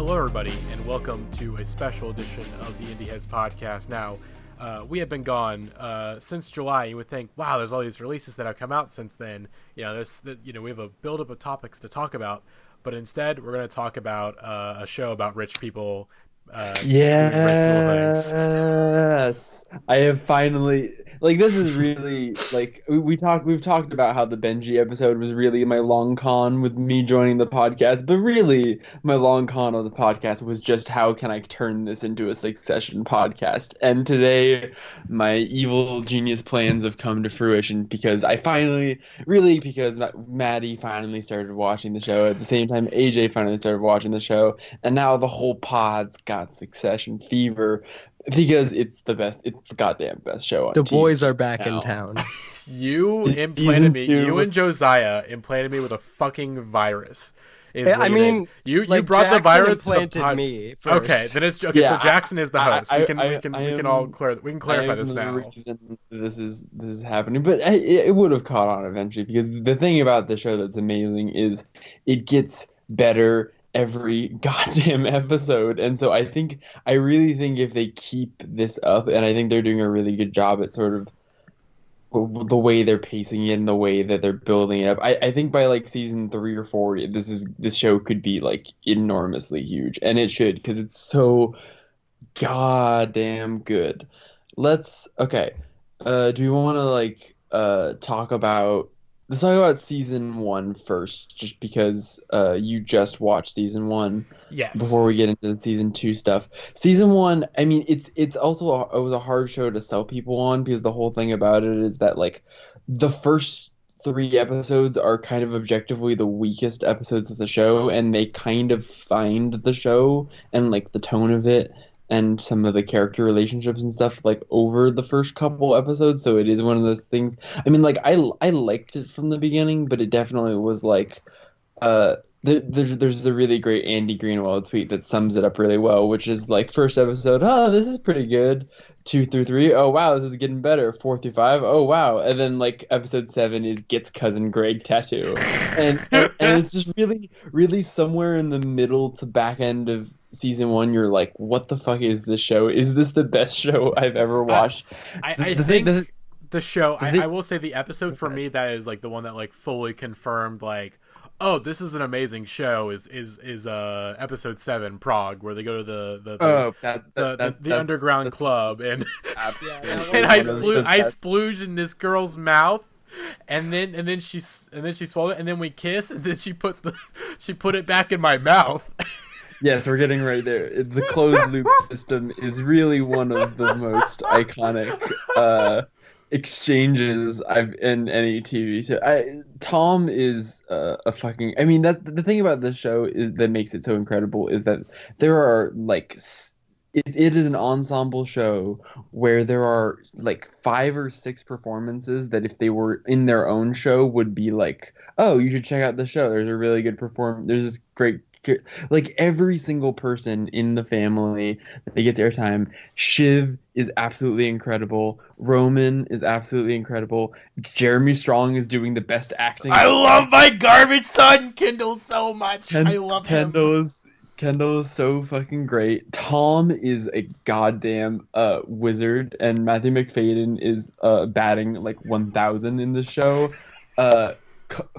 Hello, everybody, and welcome to a special edition of the Indieheads Podcast. Now, we have been gone since July. You would think, wow, there's all these releases that have come out since then. We have a buildup of topics to talk about, but instead, we're going to talk about a show about rich people. Yes, I have finally, this is really we've talked about how the Benji episode was really my long con with me joining the podcast, but really my long con of the podcast was just how can I turn this into a Succession podcast. And today my evil genius plans have come to fruition because Matty finally started watching the show at the same time AJ finally started watching the show, and now the whole pod's got Succession fever because it's the goddamn best show on The TV boys are back now. in town. You and Josiah implanted me with a fucking virus. You brought Jackson the virus implanted me first. Okay, then it's okay. Yeah, so Jackson is the host. We can clarify this the now. reason this is happening, but it would have caught on eventually because the thing about the show that's amazing is it gets better every goddamn episode. And so I really think if they keep this up, and I think they're doing a really good job at sort of the way they're pacing it and the way that they're building it up, I think by season 3 or 4 this show could be enormously huge, and it should because it's so goddamn good. Do we want to let's talk about season 1 first, just because you just watched season 1. Yes. Before we get into the season 2 stuff. Season 1, I mean, it was a hard show to sell people on because the whole thing about it is that the first 3 episodes are kind of objectively the weakest episodes of the show, and they kind of find the show and the tone of it and some of the character relationships and stuff over the first couple episodes. So it is one of those things. I mean, I liked it from the beginning, but it definitely was there's a really great Andy Greenwald tweet that sums it up really well, which is first episode, oh, this is pretty good. 2 through 3, oh wow, this is getting better. 4 through 5, oh wow. And then episode 7 is gets cousin Greg tattoo. and it's just really, really somewhere in the middle to back end of season 1, you're like, what the fuck is this show? Is this the best show I've ever watched? I will say the episode for me that is the one that fully confirmed oh, this is an amazing show is episode 7, Prague, where they go to the underground club and and I splooged in this girl's mouth. And then she swallowed it, and then we kiss, and then she put it back in my mouth. Yes, we're getting right there. The closed loop system is really one of the most iconic exchanges I've in any TV show. Tom is a fucking. I mean, that the thing about this show is that makes it so incredible is that there are it is an ensemble show where there are 5 or 6 performances that if they were in their own show would be oh, you should check out the show. There's a really good there's this great every single person in the family that gets airtime. Shiv is absolutely incredible. Roman is absolutely incredible. Jeremy Strong is doing the best acting. I love my garbage son Kendall so much. I love him. Kendall is so fucking great. Tom is a goddamn wizard, and Matthew McFadden is batting 1,000 in the show.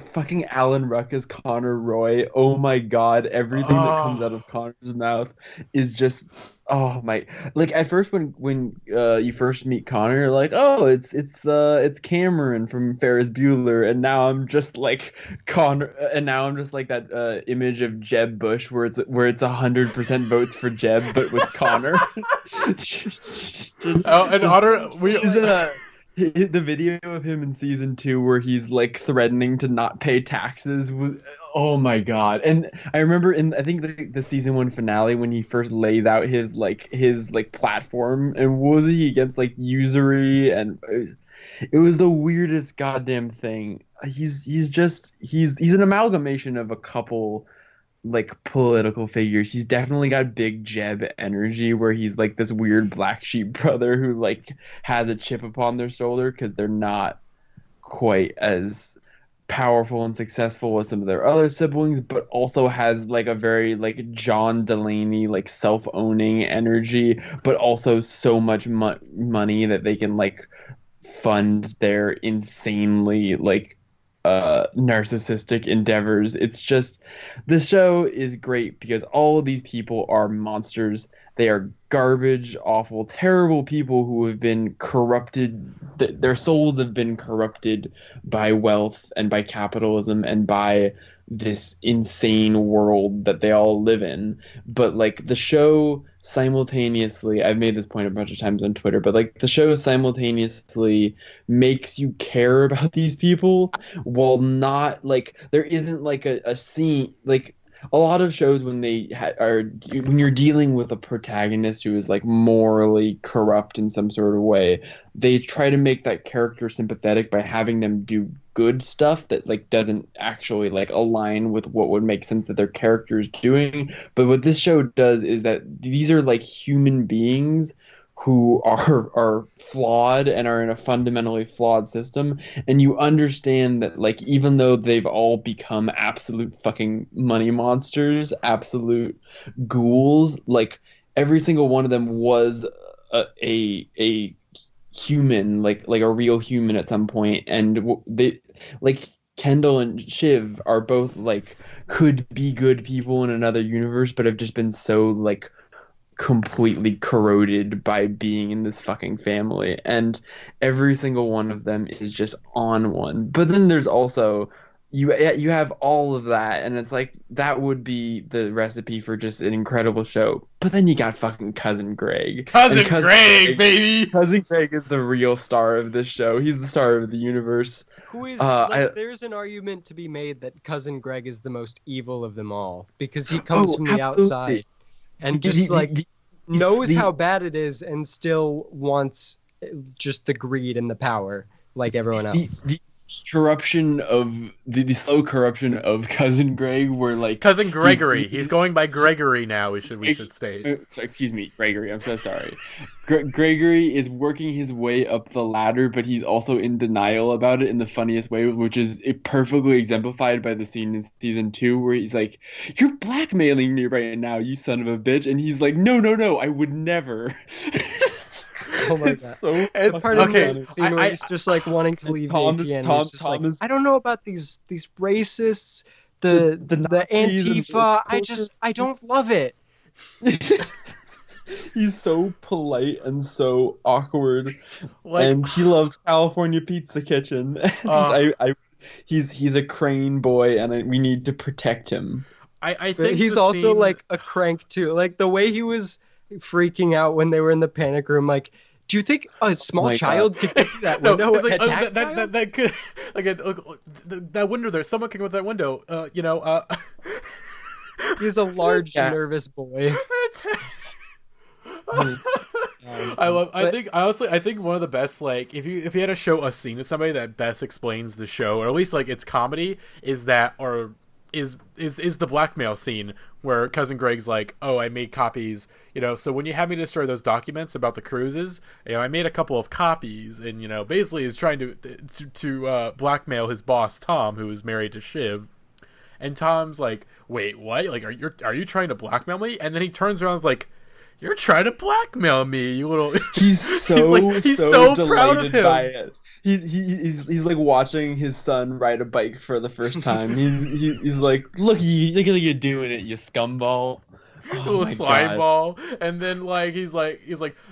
Fucking Alan Ruck as Connor Roy. Oh my god, everything that comes out of Connor's mouth is just at first when you first meet Connor, you're like, oh, it's Cameron from Ferris Bueller, and now I'm just Connor, and now I'm just that image of Jeb Bush where it's 100% votes for Jeb but with Connor. The video of him in season 2 where he's threatening to not pay taxes was, oh my god. And I remember I think the season 1 finale when he first lays out his platform, and was he against usury, and it was the weirdest goddamn thing. He's an amalgamation of a couple political figures. He's definitely got big Jeb energy where he's this weird black sheep brother who has a chip upon their shoulder because they're not quite as powerful and successful as some of their other siblings, but also has like a very like John Delaney like self-owning energy, but also so much money that they can like fund their insanely like narcissistic endeavors. It's just, the show is great because all of these people are monsters. They are garbage, awful, terrible people who have been corrupted. Their souls have been corrupted by wealth and by capitalism and by this insane world that they all live in. But like the show simultaneously, I've made this point a bunch of times on Twitter, but like the show simultaneously makes you care about these people while not like, there isn't like a scene like a lot of shows when they when you're dealing with a protagonist who is like morally corrupt in some sort of way, they try to make that character sympathetic by having them do good stuff that like doesn't actually like align with what would make sense that their character is doing. But what this show does is that these are like human beings who are flawed and are in a fundamentally flawed system, and you understand that like even though they've all become absolute fucking money monsters, absolute ghouls, like every single one of them was a human, like a real human at some point, and they like Kendall and Shiv are both like could be good people in another universe, but have just been so like completely corroded by being in this fucking family, and every single one of them is just on one. But then there's also you have all of that, and it's like that would be the recipe for just an incredible show. But then you got fucking Cousin Greg. Cousin Greg, baby. Cousin Greg is the real star of this show. He's the star of the universe. Who is there's an argument to be made that Cousin Greg is the most evil of them all because he comes from the outside. And just knows how bad it is and still wants just the greed and the power like everyone else. The corruption of the slow corruption of Cousin Greg, where like Cousin Gregory, he's going by Gregory now. We should state. Excuse me, Gregory. I'm so sorry. Gregory is working his way up the ladder, but he's also in denial about it in the funniest way, which is perfectly exemplified by the scene in season 2 where he's like, "You're blackmailing me right now, you son of a bitch," and he's like, "No, I would never." Oh my god! So part of the scene where he's just like wanting to leave ATN. He's just like, I don't know about these racists, the Antifa. I don't love it. He's so polite and so awkward, and he loves California Pizza Kitchen. He's a Crane boy, and we need to protect him. I think he's also like a crank too. Like the way he was freaking out when they were in the panic room, like, do you think a small child could get through that window? No, it's like, that could, like, that window there, someone can go with that window, He's a large, nervous boy. I think one of the best, like, if you had to show a scene to somebody that best explains the show, or at least like its comedy, is the blackmail scene where Cousin Greg's like, "Oh, I made copies, so when you had me destroy those documents about the cruises, I made a couple of copies," and basically is trying to blackmail his boss Tom, who is married to Shiv. And Tom's like, "Wait, what? Like, are you trying to blackmail me?" And then he turns around and is like, "You're trying to blackmail me, you little." He's so he's so proud of him. By it. He's like watching his son ride a bike for the first time. He's like, look at you doing it, you scumball. Little slime ball. And then like he's like,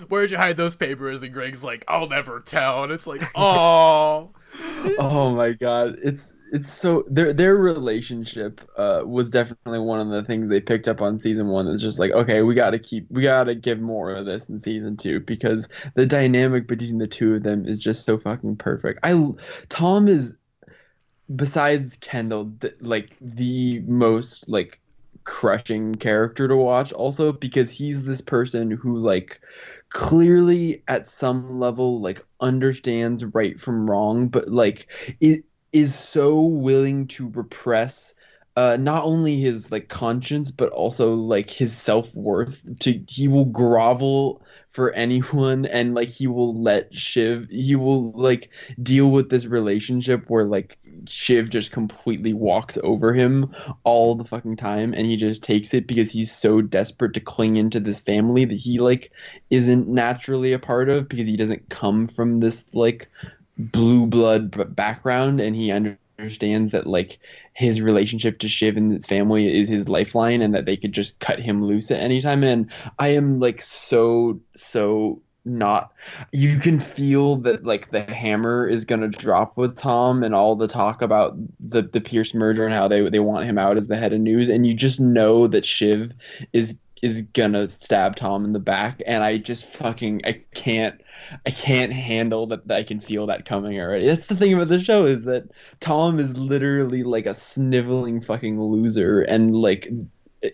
"Where'd you hide those papers?" And Greg's like, "I'll never tell." And it's like, oh. Oh my god, it's so their relationship was definitely one of the things they picked up on season 1. It's just like, okay, we gotta give more of this in season 2 because the dynamic between the two of them is just so fucking perfect. Tom is, besides Kendall, like the most like crushing character to watch, also because he's this person who like clearly at some level like understands right from wrong, but like it is so willing to repress not only his like conscience but also like his self-worth. He will grovel for anyone, and like he will like deal with this relationship where like Shiv just completely walks over him all the fucking time, and he just takes it because he's so desperate to cling into this family that he like isn't naturally a part of, because he doesn't come from this like blue blood background, and he understands that like his relationship to Shiv and his family is his lifeline, and that they could just cut him loose at any time. And I am like so not, you can feel that like the hammer is gonna drop with Tom and all the talk about the Pierce murder and how they want him out as the head of news, and you just know that Shiv is gonna stab Tom in the back, and I just fucking I can't handle that I can feel that coming already. That's the thing about the show, is that Tom is literally like a sniveling fucking loser and like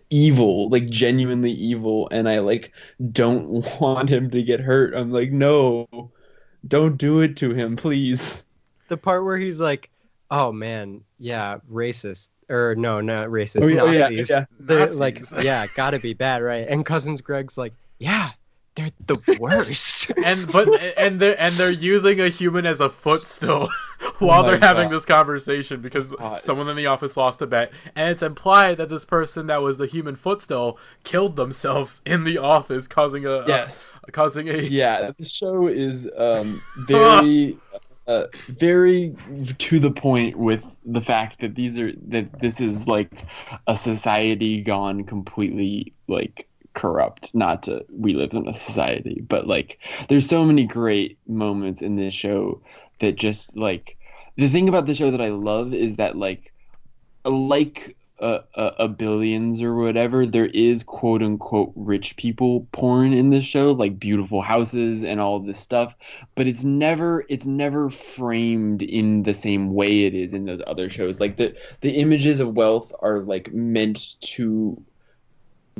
evil, like genuinely evil, and I like don't want him to get hurt. I'm like, no, don't do it to him, please. The part where he's like, oh man, yeah, racist. Or no, not racist. Oh, Nazis. yeah. They're Nazis. like, yeah, gotta be bad, right? And Cousins Greg's like, yeah, they're the worst. and they're using a human as a footstool while they're having this conversation, because someone in the office lost a bet, and it's implied that this person that was the human footstool killed themselves in the office, causing a yeah. The show is very very to the point with the fact that this is like a society gone completely like corrupt. Not to, we live in a society, but like there's so many great moments in this show that just like, the thing about the show that I love is that like a Billions or whatever, there is quote unquote rich people porn in this show, like beautiful houses and all this stuff, but it's never framed in the same way it is in those other shows. Like the images of wealth are like meant to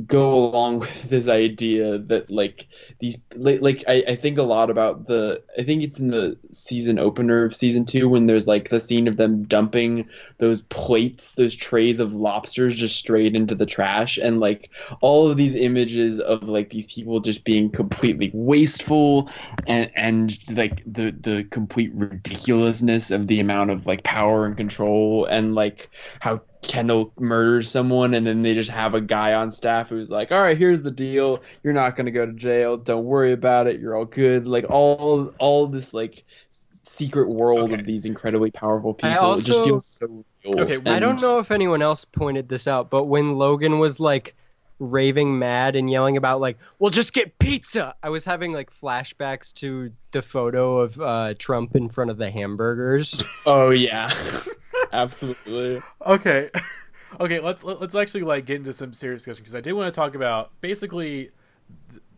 go along with this idea that like these like I think a lot about I think it's in the season opener of season 2 when there's like the scene of them dumping those trays of lobsters just straight into the trash, and like all of these images of like these people just being completely wasteful, and like the complete ridiculousness of the amount of like power and control, and like how Kendall murders someone and then they just have a guy on staff who's like, all right, here's the deal, you're not going to go to jail, don't worry about it, you're all good. Like all this like secret world of these incredibly powerful people, it just feels so real. I don't know if anyone else pointed this out, but when Logan was like raving mad and yelling about like, we'll just get pizza, I was having like flashbacks to the photo of Trump in front of the hamburgers. Oh yeah. Absolutely. Okay, let's actually like get into some serious discussion, because I did want to talk about, basically,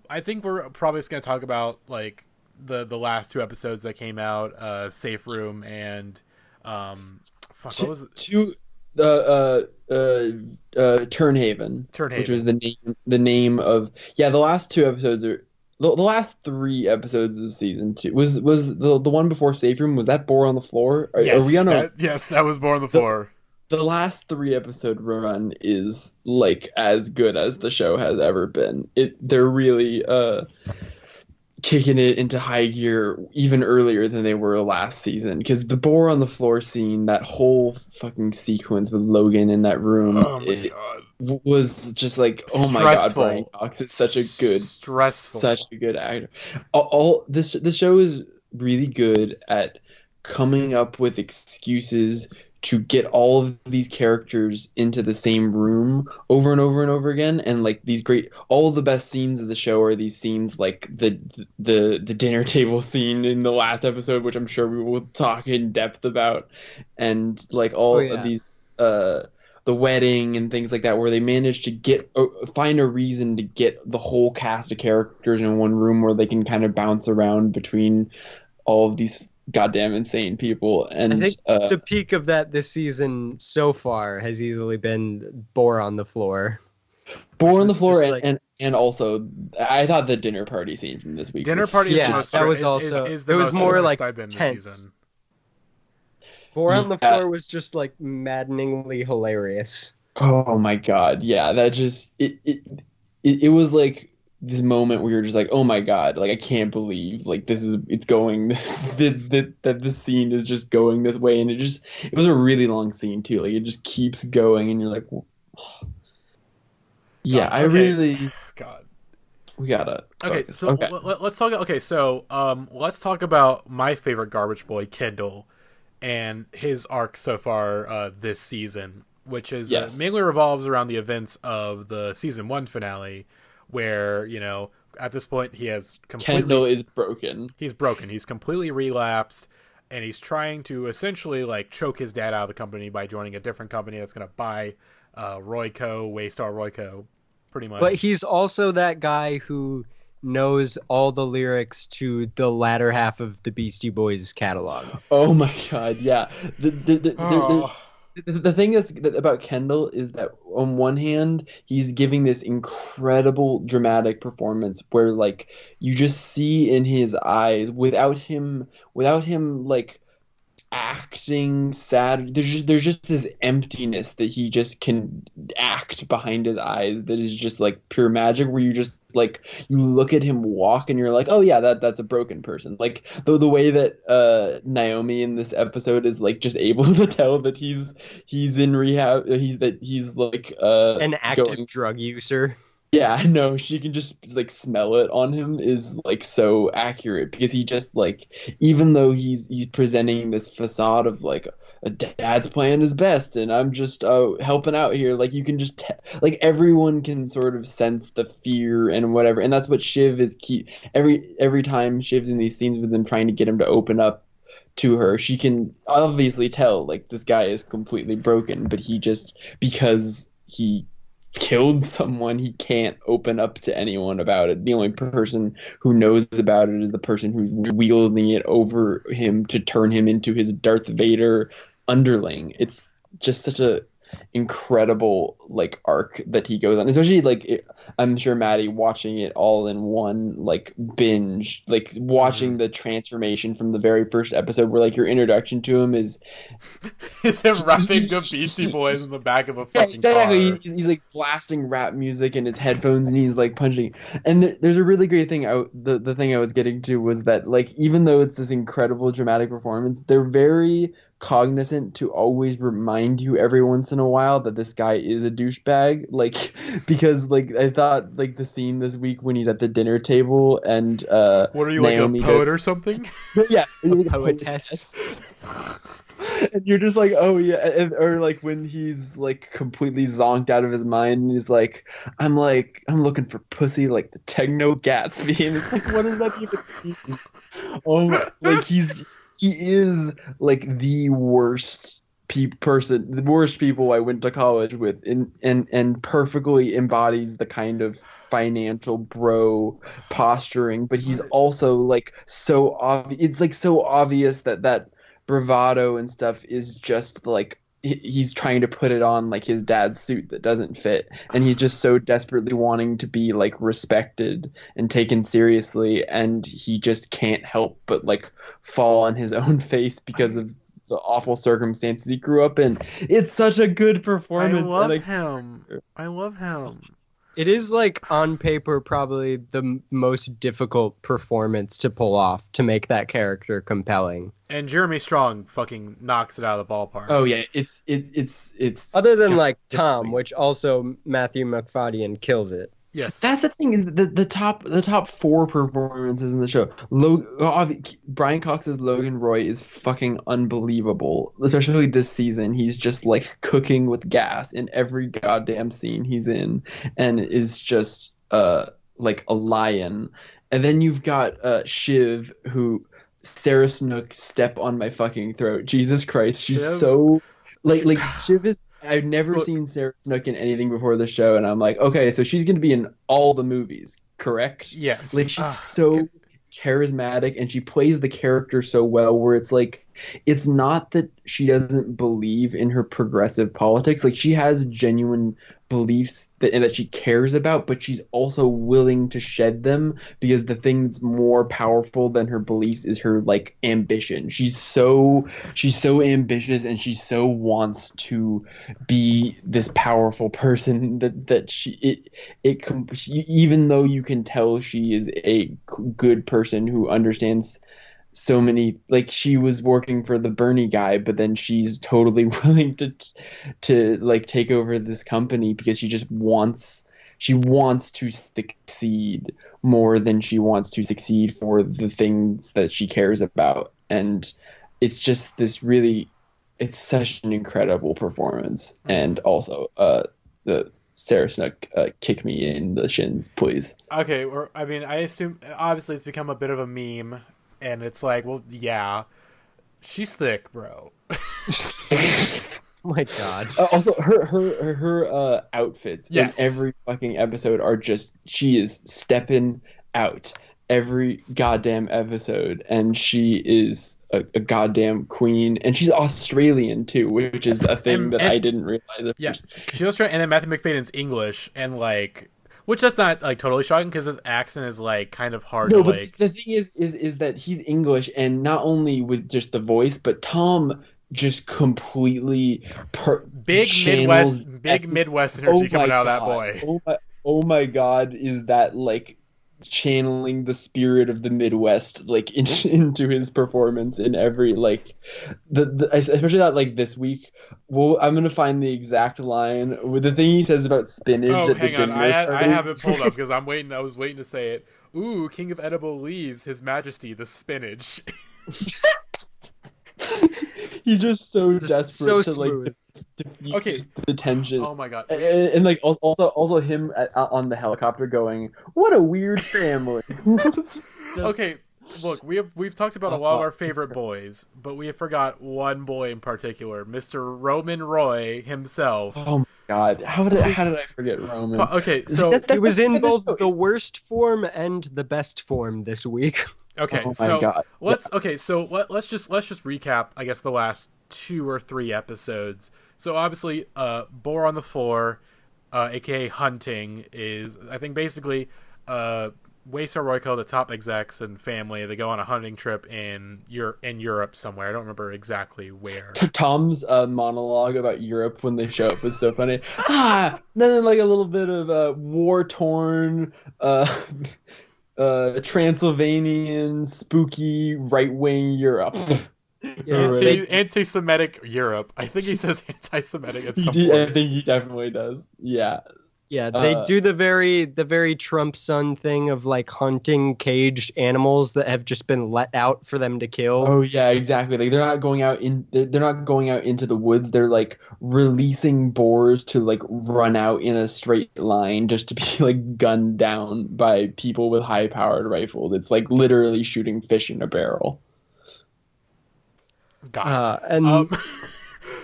I think we're probably just going to talk about like the last 2 episodes that came out, Safe Room and what was it? Turnhaven, which was the name of, the last 2 episodes are the last 3 episodes of season 2 was the one before Safe Room. Was that Bore on the Floor? Yes, that was Bore on the Floor. The last 3 episode run is like as good as the show has ever been. They're really kicking it into high gear even earlier than they were last season, because the Bore on the Floor scene, that whole fucking sequence with Logan in that room, was just like, oh my god, Brian Cox is such a good actor. This show is really good at coming up with excuses to get all of these characters into the same room over and over and over again, and like these all the best scenes of the show are these scenes like the dinner table scene in the last episode, which I'm sure we will talk in depth about, and like of these the wedding and things like that, where they manage to find a reason to get the whole cast of characters in one room where they can kind of bounce around between all of these goddamn insane people. And I think the peak of that this season so far has easily been Bore on the Floor. Bore on the Floor, and also I thought the dinner party scene from this week. Dinner party, that was also it was more like tense. Bore on the Floor was just like maddeningly hilarious. Oh my God. Yeah, that just it was like this moment where you're just like, oh my God, like I can't believe like it's going that the scene is just going this way, and it was a really long scene too. Like it just keeps going and you're like, yeah, God, I okay. really God. we gotta Okay, focus. so let's talk. Okay, so let's talk about my favorite garbage boy, Kendall, and his arc so far this season, which is Yes. mainly revolves around the events of the season 1 finale, where at this point he has Kendall is broken. He's broken. He's completely relapsed, and he's trying to essentially like choke his dad out of the company by joining a different company that's going to buy Royco, Waystar Royco, pretty much. But he's also that guy who knows all the lyrics to the latter half of the Beastie Boys catalog. Oh my God, yeah. The thing about Kendall is that on one hand, he's giving this incredible dramatic performance where like you just see in his eyes without him like acting sad. There's just this emptiness that he just can act behind his eyes that is just like pure magic where you just like you look at him walk and you're like, oh yeah, that's a broken person. Like the way that Naomi in this episode is like just able to tell that he's in rehab, he's like An active drug user. Yeah, no, she can just like smell it on him is like so accurate because he just like even though he's presenting this facade of like a dad's playing his best and I'm just helping out here, like you can just like everyone can sort of sense the fear and whatever, and that's what Shiv is every time Shiv's in these scenes with him trying to get him to open up to her, she can obviously tell like this guy is completely broken, but he just because he killed someone, he can't open up to anyone about it. The only person who knows about it is the person who's wielding it over him to turn him into his Darth Vader underling. It's just such a incredible like arc that he goes on, especially like I'm sure Matty watching it all in one like binge, like watching the transformation from the very first episode where like your introduction to him is him rapping the Beastie Boys in the back of a fucking car. He's like blasting rap music in his headphones and he's like punching, and there's a really great thing the thing I was getting to was that like even though it's this incredible dramatic performance, they're very cognizant to always remind you every once in a while that this guy is a douchebag, like because like I thought like the scene this week when he's at the dinner table and what are you, Naomi like a poet or something? Yeah, a poetess. And you're just like, oh yeah, or like when he's like completely zonked out of his mind and he's like I'm looking for pussy like the techno Gatsby, and it's like what does that even mean? Oh, like he is like the worst the worst people I went to college with, and perfectly embodies the kind of financial bro posturing, but he's also like so obvious. It's like so obvious that bravado and stuff is just like he's trying to put it on like his dad's suit that doesn't fit, and he's just so desperately wanting to be like respected and taken seriously, and he just can't help but like fall on his own face because of the awful circumstances he grew up in. It's such a good performance. I love him. It is like on paper probably the most difficult performance to pull off to make that character compelling. And Jeremy Strong fucking knocks it out of the ballpark. Oh yeah, it's other than like Tom, which also Matthew McFadden kills it. Yes, that's the thing. The top four performances in the show. Brian Cox's Logan Roy is fucking unbelievable, especially this season. He's just like cooking with gas in every goddamn scene he's in, and is just like a lion. And then you've got Shiv, who Sarah Snook, step on my fucking throat. Jesus Christ, she's so like Shiv is. I've never seen Sarah Snook in anything before the show, and I'm like, okay, so she's gonna be in all the movies, correct? Yes. Like she's so charismatic, and she plays the character so well. Where it's like, it's not that she doesn't believe in her progressive politics. Like she has genuine beliefs that she cares about, but she's also willing to shed them because the thing that's more powerful than her beliefs is her like ambition. She's so ambitious, and she so wants to be this powerful person that even though you can tell she is a good person who understands so many, like she was working for the Bernie guy, but then she's totally willing to like take over this company because she wants to succeed more than she wants to succeed for the things that she cares about. And it's just it's such an incredible performance. And also the Sarah Snook, kick me in the shins, please. Okay, I assume obviously it's become a bit of a meme. And it's like, well, yeah, she's thick, bro. Oh my god. Also, her outfits in every fucking episode are just, she is stepping out every goddamn episode, and she is a goddamn queen, and she's Australian too, which is a thing that I didn't realize. She's Australian, and then Matthew McFadden's English, and like. Which that's not like totally shocking because his accent is like kind of hard to like. The thing is that he's English, and not only with just the voice, but Tom just completely big Midwest energy coming out of that boy. Oh my god, is that like channeling the spirit of the Midwest like into his performance in every like especially that like this week. Well, I'm gonna find the exact line with the thing he says about spinach. Oh, hang on, I have it pulled up because I was waiting to say it. Ooh, King of Edible Leaves, His Majesty the spinach. He's just so desperate so to smooth. Like the tension. Oh my god! And like also him on the helicopter going, "What a weird family." Okay, look, we've talked about a lot of our favorite boys, but we have forgot one boy in particular, Mr. Roman Roy himself. Oh my god! How did I forget Roman? Okay, so he was in both the worst form and the best form this week. Okay, oh my god. let's just recap, I guess, the last 2 or 3 episodes. So obviously, Boar on the Floor, aka Hunting, is I think basically Waystar Royko, the top execs and family, they go on a hunting trip in Europe somewhere. I don't remember exactly where. Tom's monologue about Europe when they show up is so funny. Then like a little bit of war-torn, Transylvanian, spooky, right-wing Europe. Yeah, anti-Semitic Europe. I think he says anti-Semitic at some point. I think he definitely does. Yeah. Yeah, they do the very Trump son thing of like hunting caged animals that have just been let out for them to kill. Oh yeah, exactly. Like they're not going out into the woods. They're like releasing boars to like run out in a straight line just to be like gunned down by people with high-powered rifles. It's like literally shooting fish in a barrel.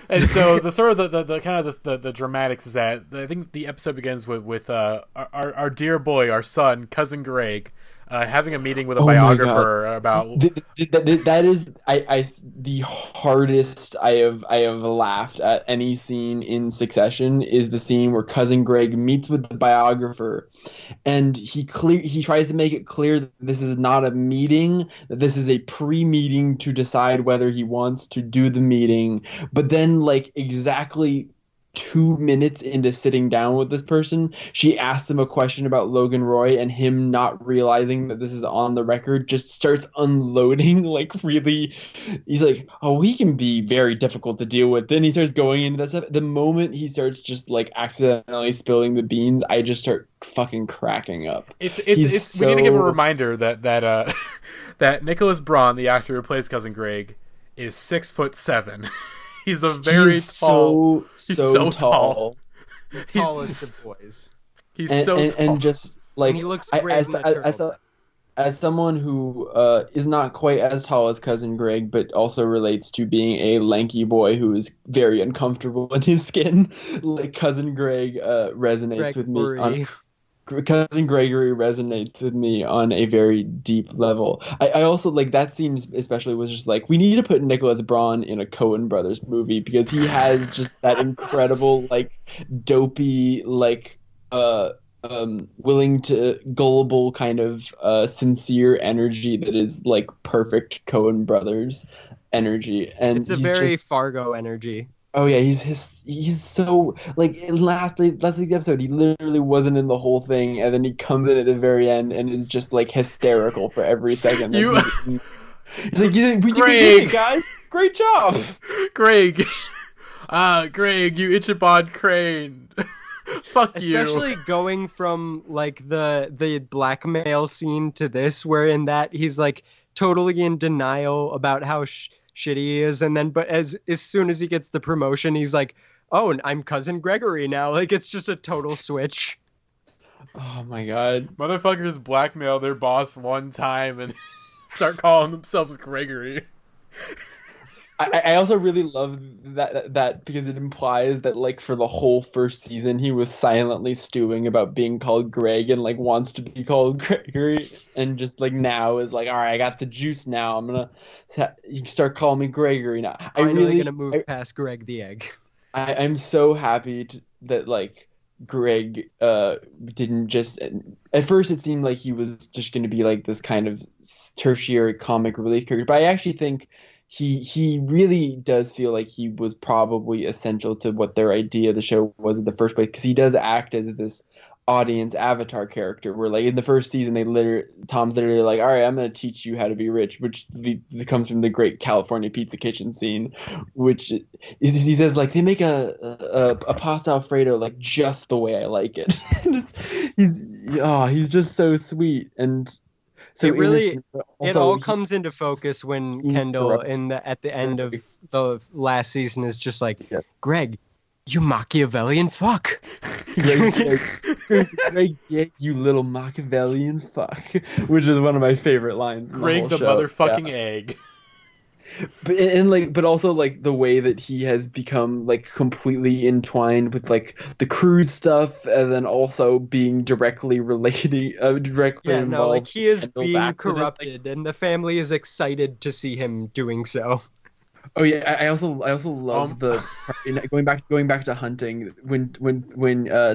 And so the sort of the kind of the dramatics is that I think the episode begins with our dear boy, our son, cousin Greg, having a meeting with a biographer about that is the hardest I have laughed at any scene in Succession is the scene where cousin Greg meets with the biographer, and he tries to make it clear that this is not a meeting, that this is a pre-meeting to decide whether he wants to do the meeting, but then like exactly 2 minutes into sitting down with this person, she asks him a question about Logan Roy, and him not realizing that this is on the record just starts unloading like really. He's like, oh, he can be very difficult to deal with. Then he starts going into that stuff. The moment he starts just like accidentally spilling the beans, I just start fucking cracking up. We need to give a reminder that that Nicholas Braun, the actor who plays cousin Greg, is 6'7". He's a very tall. He's so tall. The tallest of boys. He's so tall. And just like and he looks great as someone who is not quite as tall as cousin Greg, but also relates to being a lanky boy who is very uncomfortable in his skin. Like cousin Greg resonates with me. Cousin Gregory resonates with me on a very deep level. I also like that scene especially was just like, we need to put Nicholas Braun in a Coen Brothers movie because he has just that incredible like dopey, like willing to gullible kind of sincere energy that is like perfect Coen Brothers energy. And it's a very Fargo energy. Oh yeah, he's so like in last week's episode, he literally wasn't in the whole thing, and then he comes in at the very end and is just like hysterical for every second. He's like, we did it, guys. Great job, Greg. Greg, you Ichabod Crane. Fuck you. Especially going from like the blackmail scene to this, where in that he's like totally in denial about how shitty he is, and then but as soon as he gets the promotion, he's like, oh, I'm Cousin Gregory now. Like, it's just a total switch. Oh my god. Motherfuckers blackmail their boss one time and start calling themselves Gregory. I also really love that because it implies that like for the whole first season he was silently stewing about being called Greg and like wants to be called Gregory, and just like now is like, all right, I got the juice now. You can start calling me Gregory now. I'm really gonna move past Greg the Egg. I'm so happy that like Greg didn't just at first it seemed like he was just gonna be like this kind of tertiary comic relief character, but I actually think he really does feel like he was probably essential to what their idea of the show was in the first place, because he does act as this audience avatar character where like in the first season Tom's literally like, all right, I'm going to teach you how to be rich, which comes from the great California Pizza Kitchen scene, which he says like they make a pasta alfredo like just the way I like it. He's just so sweet. And so it all comes into focus when Kendall at the end of the last season is just like, Greg, you Machiavellian fuck. Greg, you little Machiavellian fuck, which is one of my favorite lines. Greg the motherfucking egg. But also like the way that he has become like completely entwined with like the cruise stuff, and then also being directly involved. Like he is being corrupted, and the family is excited to see him doing so. Oh yeah, I also love the going back to hunting when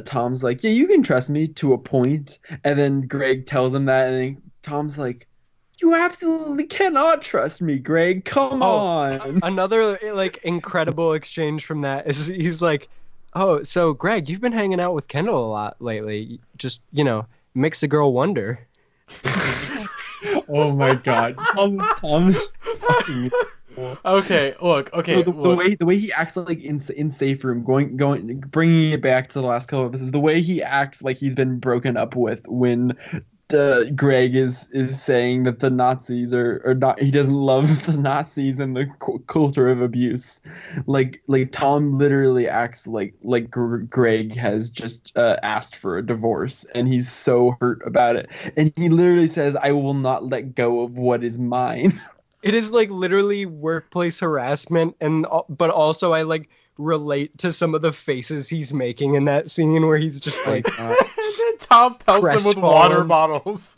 Tom's like, yeah, you can trust me to a point, and then Greg tells him that, and then Tom's like, you absolutely cannot trust me, Greg. Come on. Another like incredible exchange from that is he's like, oh, so Greg, you've been hanging out with Kendall a lot lately. Just, makes a girl wonder. Oh my god, Tom's fucking. Okay, look. Okay, the way he acts like in Safe Room, bringing it back to the last couple of episodes, the way he acts like he's been broken up with when Greg is saying that the Nazis are not. He doesn't love the Nazis and the culture of abuse. Like Tom literally acts like Greg has just asked for a divorce, and he's so hurt about it. And he literally says, "I will not let go of what is mine." It is like literally workplace harassment, but also I like relate to some of the faces he's making in that scene where he's just like Tom pelts him with water bottles.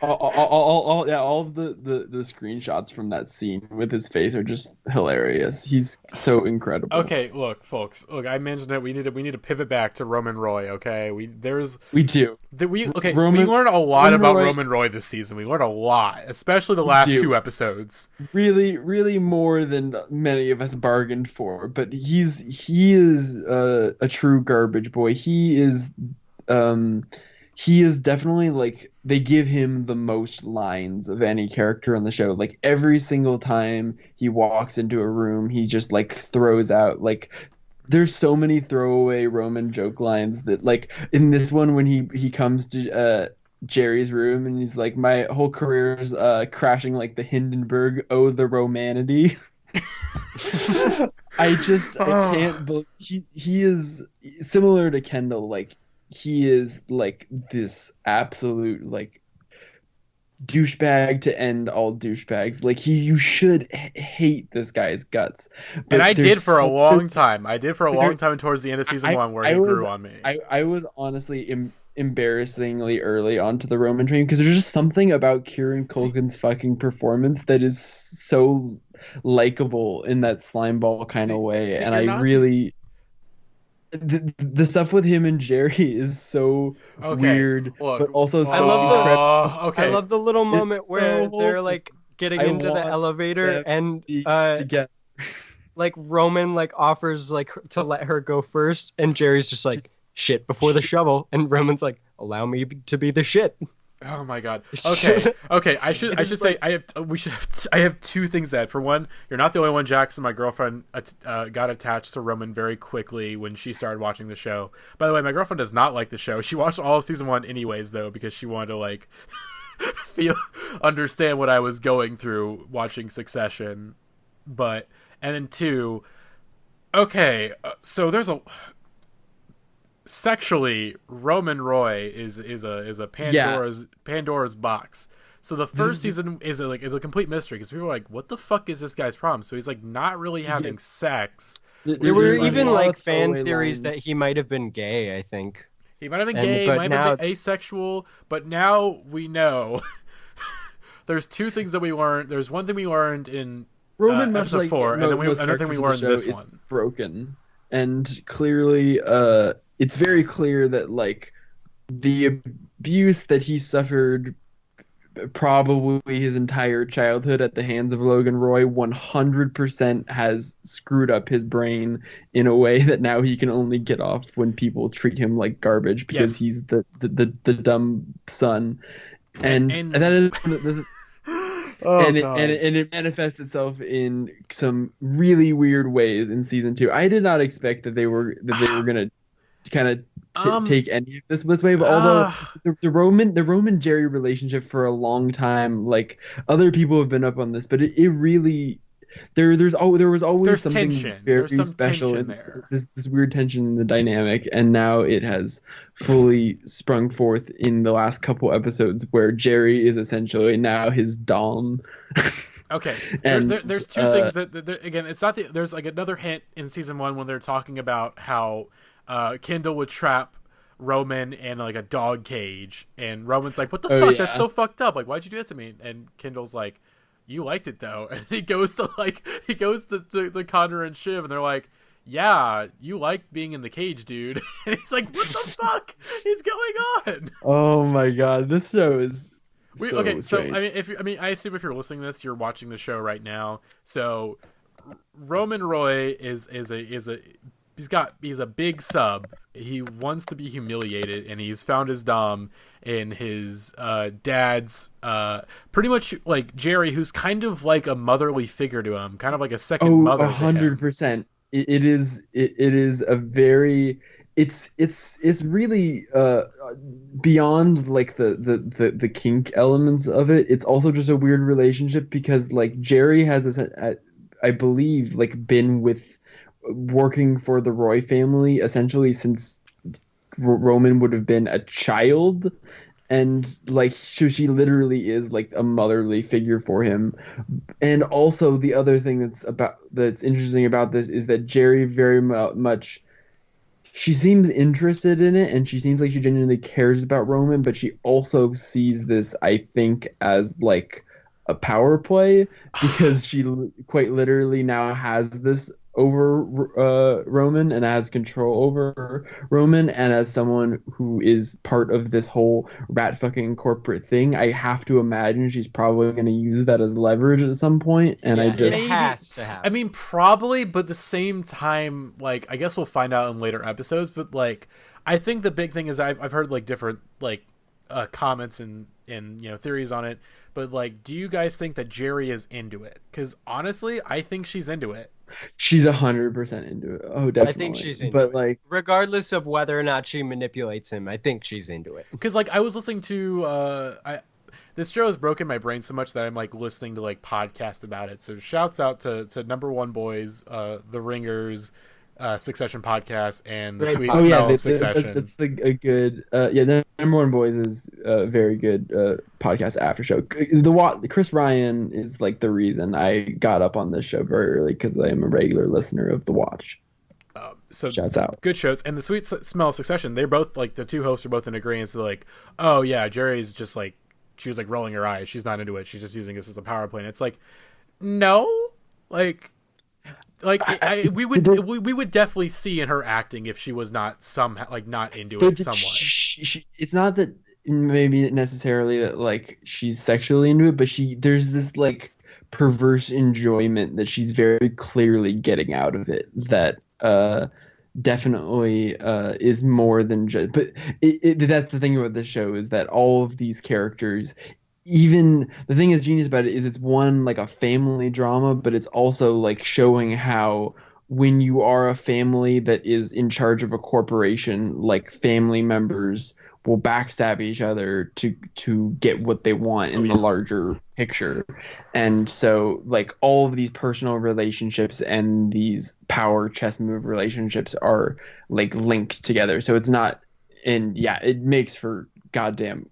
All of the screenshots from that scene with his face are just hilarious. He's so incredible. Okay, look, folks. Look, I mentioned it. We need to pivot back to Roman Roy. Okay, we do. We learned a lot about Roman Roy this season. We learned a lot, especially the last two episodes. Really, really more than many of us bargained for. But he is a true garbage boy. He is definitely like, they give him the most lines of any character on the show. Like every single time he walks into a room, he just like throws out like, there's so many throwaway Roman joke lines that like in this one when he comes to Jerry's room and he's like, my whole career is crashing like the Hindenburg. Oh, the romanity. I can't believe he is similar to Kendall. Like, he is like this absolute like douchebag to end all douchebags. Like you should hate this guy's guts. And I did for a long time. Towards the end of season 1 where he grew on me. I was honestly embarrassingly early onto the Roman train because there's just something about Kieran Culkin's fucking performance that is so likable in that slimeball kind of way. And I really. the stuff with him and Jerry is so weird, look, but also so I love the little moment where they're like getting into the elevator and together. Like Roman like offers like to let her go first, and Jerry's just like shit before the shovel, and Roman's like, allow me to be the shit. Oh my god. Okay. I should say I have two things to add. For one, you're not the only one, Jackson. My girlfriend got attached to Roman very quickly when she started watching the show. By the way, my girlfriend does not like the show. She watched all of season 1 anyways, though, because she wanted to like understand what I was going through watching Succession. And then two, okay, so there's a sexually Roman Roy is a Pandora's box. So the first season is a complete mystery because people are like, what the fuck is this guy's problem? So he's like not really having sex. There were even like fan theories that he might have been gay. I think he might have been gay, might have been asexual, but now we know. There's two things that we learned. There's one thing we learned in Roman, much episode like 4, and then another thing we learned in this one. Broken, and clearly, it's very clear that like the abuse that he suffered probably his entire childhood at the hands of Logan Roy 100% has screwed up his brain in a way that now he can only get off when people treat him like garbage because he's the dumb son, and that is. And it manifests itself in some really weird ways in season 2. I did not expect that they were gonna kind of take any of this way, but although the Roman Jerry relationship for a long time, like other people have been up on this, but it really there was always something tension. very special in there. This weird tension in the dynamic, and now it has fully sprung forth in the last couple episodes where Jerry is essentially now his dom. Okay, and there's two things that again, it's not there's like another hint in season 1 when they're talking about how Kendall would trap Roman in like a dog cage, and Roman's like, what the fuck? Yeah. That's so fucked up. Like, why'd you do that to me? And Kendall's like, you liked it though. And he goes to Connor and Shiv, and they're like, yeah, you like being in the cage, dude. And he's like, what the fuck is going on? Oh my god, this show is so I assume if you're listening to this, you're watching the show right now. So Roman Roy is a big sub. He wants to be humiliated, and he's found his dom in his dad's pretty much like Jerry, who's kind of like a motherly figure to him, kind of like a second mother. 100%. It is a very it's really beyond like the kink elements of it. It's also just a weird relationship because like Jerry has I believe like been working for the Roy family essentially since Roman would have been a child, and like she literally is like a motherly figure for him. And also the other thing that's interesting about this is that Jerry very much, she seems interested in it, and she seems like she genuinely cares about Roman, but she also sees this, I think, as like a power play because she quite literally now has this over Roman and has control over Roman, and as someone who is part of this whole rat fucking corporate thing, I have to imagine she's probably going to use that as leverage at some point. And it has to happen. I mean, probably, but at the same time, like, I guess we'll find out in later episodes, but like, I think the big thing is I've heard like different like comments and theories on it, but like, do you guys think that Jerry is into it? Because honestly, I think she's into it. She's 100% into it. Oh, definitely. I think she's into it. Like, regardless of whether or not she manipulates him, I think she's into it. Because like I was listening to this show has broken my brain so much that I'm like listening to like podcasts about it. So shouts out to Number One Boys, The Ringers, Succession podcast, and the Sweet Smell of Succession. That's a good the Number One Boys is a very good podcast after show. Chris Ryan is like the reason I got up on this show very early because I am a regular listener of The Watch. So shouts out. Good shows. And the Sweet Smell of Succession, they're both like, the two hosts are both in agreement. So like, oh yeah, Jerry's just like, she was like rolling her eyes. She's not into it. She's just using this as a power play. And it's like, no, like, like we would definitely see in her acting if she was not somehow like not into it somewhat. It's not that maybe necessarily that like she's sexually into it, but there's this like perverse enjoyment that she's very clearly getting out of it that definitely is more than just. But that's the thing about this show, is that all of these characters, even the thing that's genius about it is it's one like a family drama, but it's also like showing how when you are a family that is in charge of a corporation, like family members will backstab each other to get what they want in the larger picture. And so like all of these personal relationships and these power chess move relationships are like linked together. So it's not, and yeah, it makes for goddamn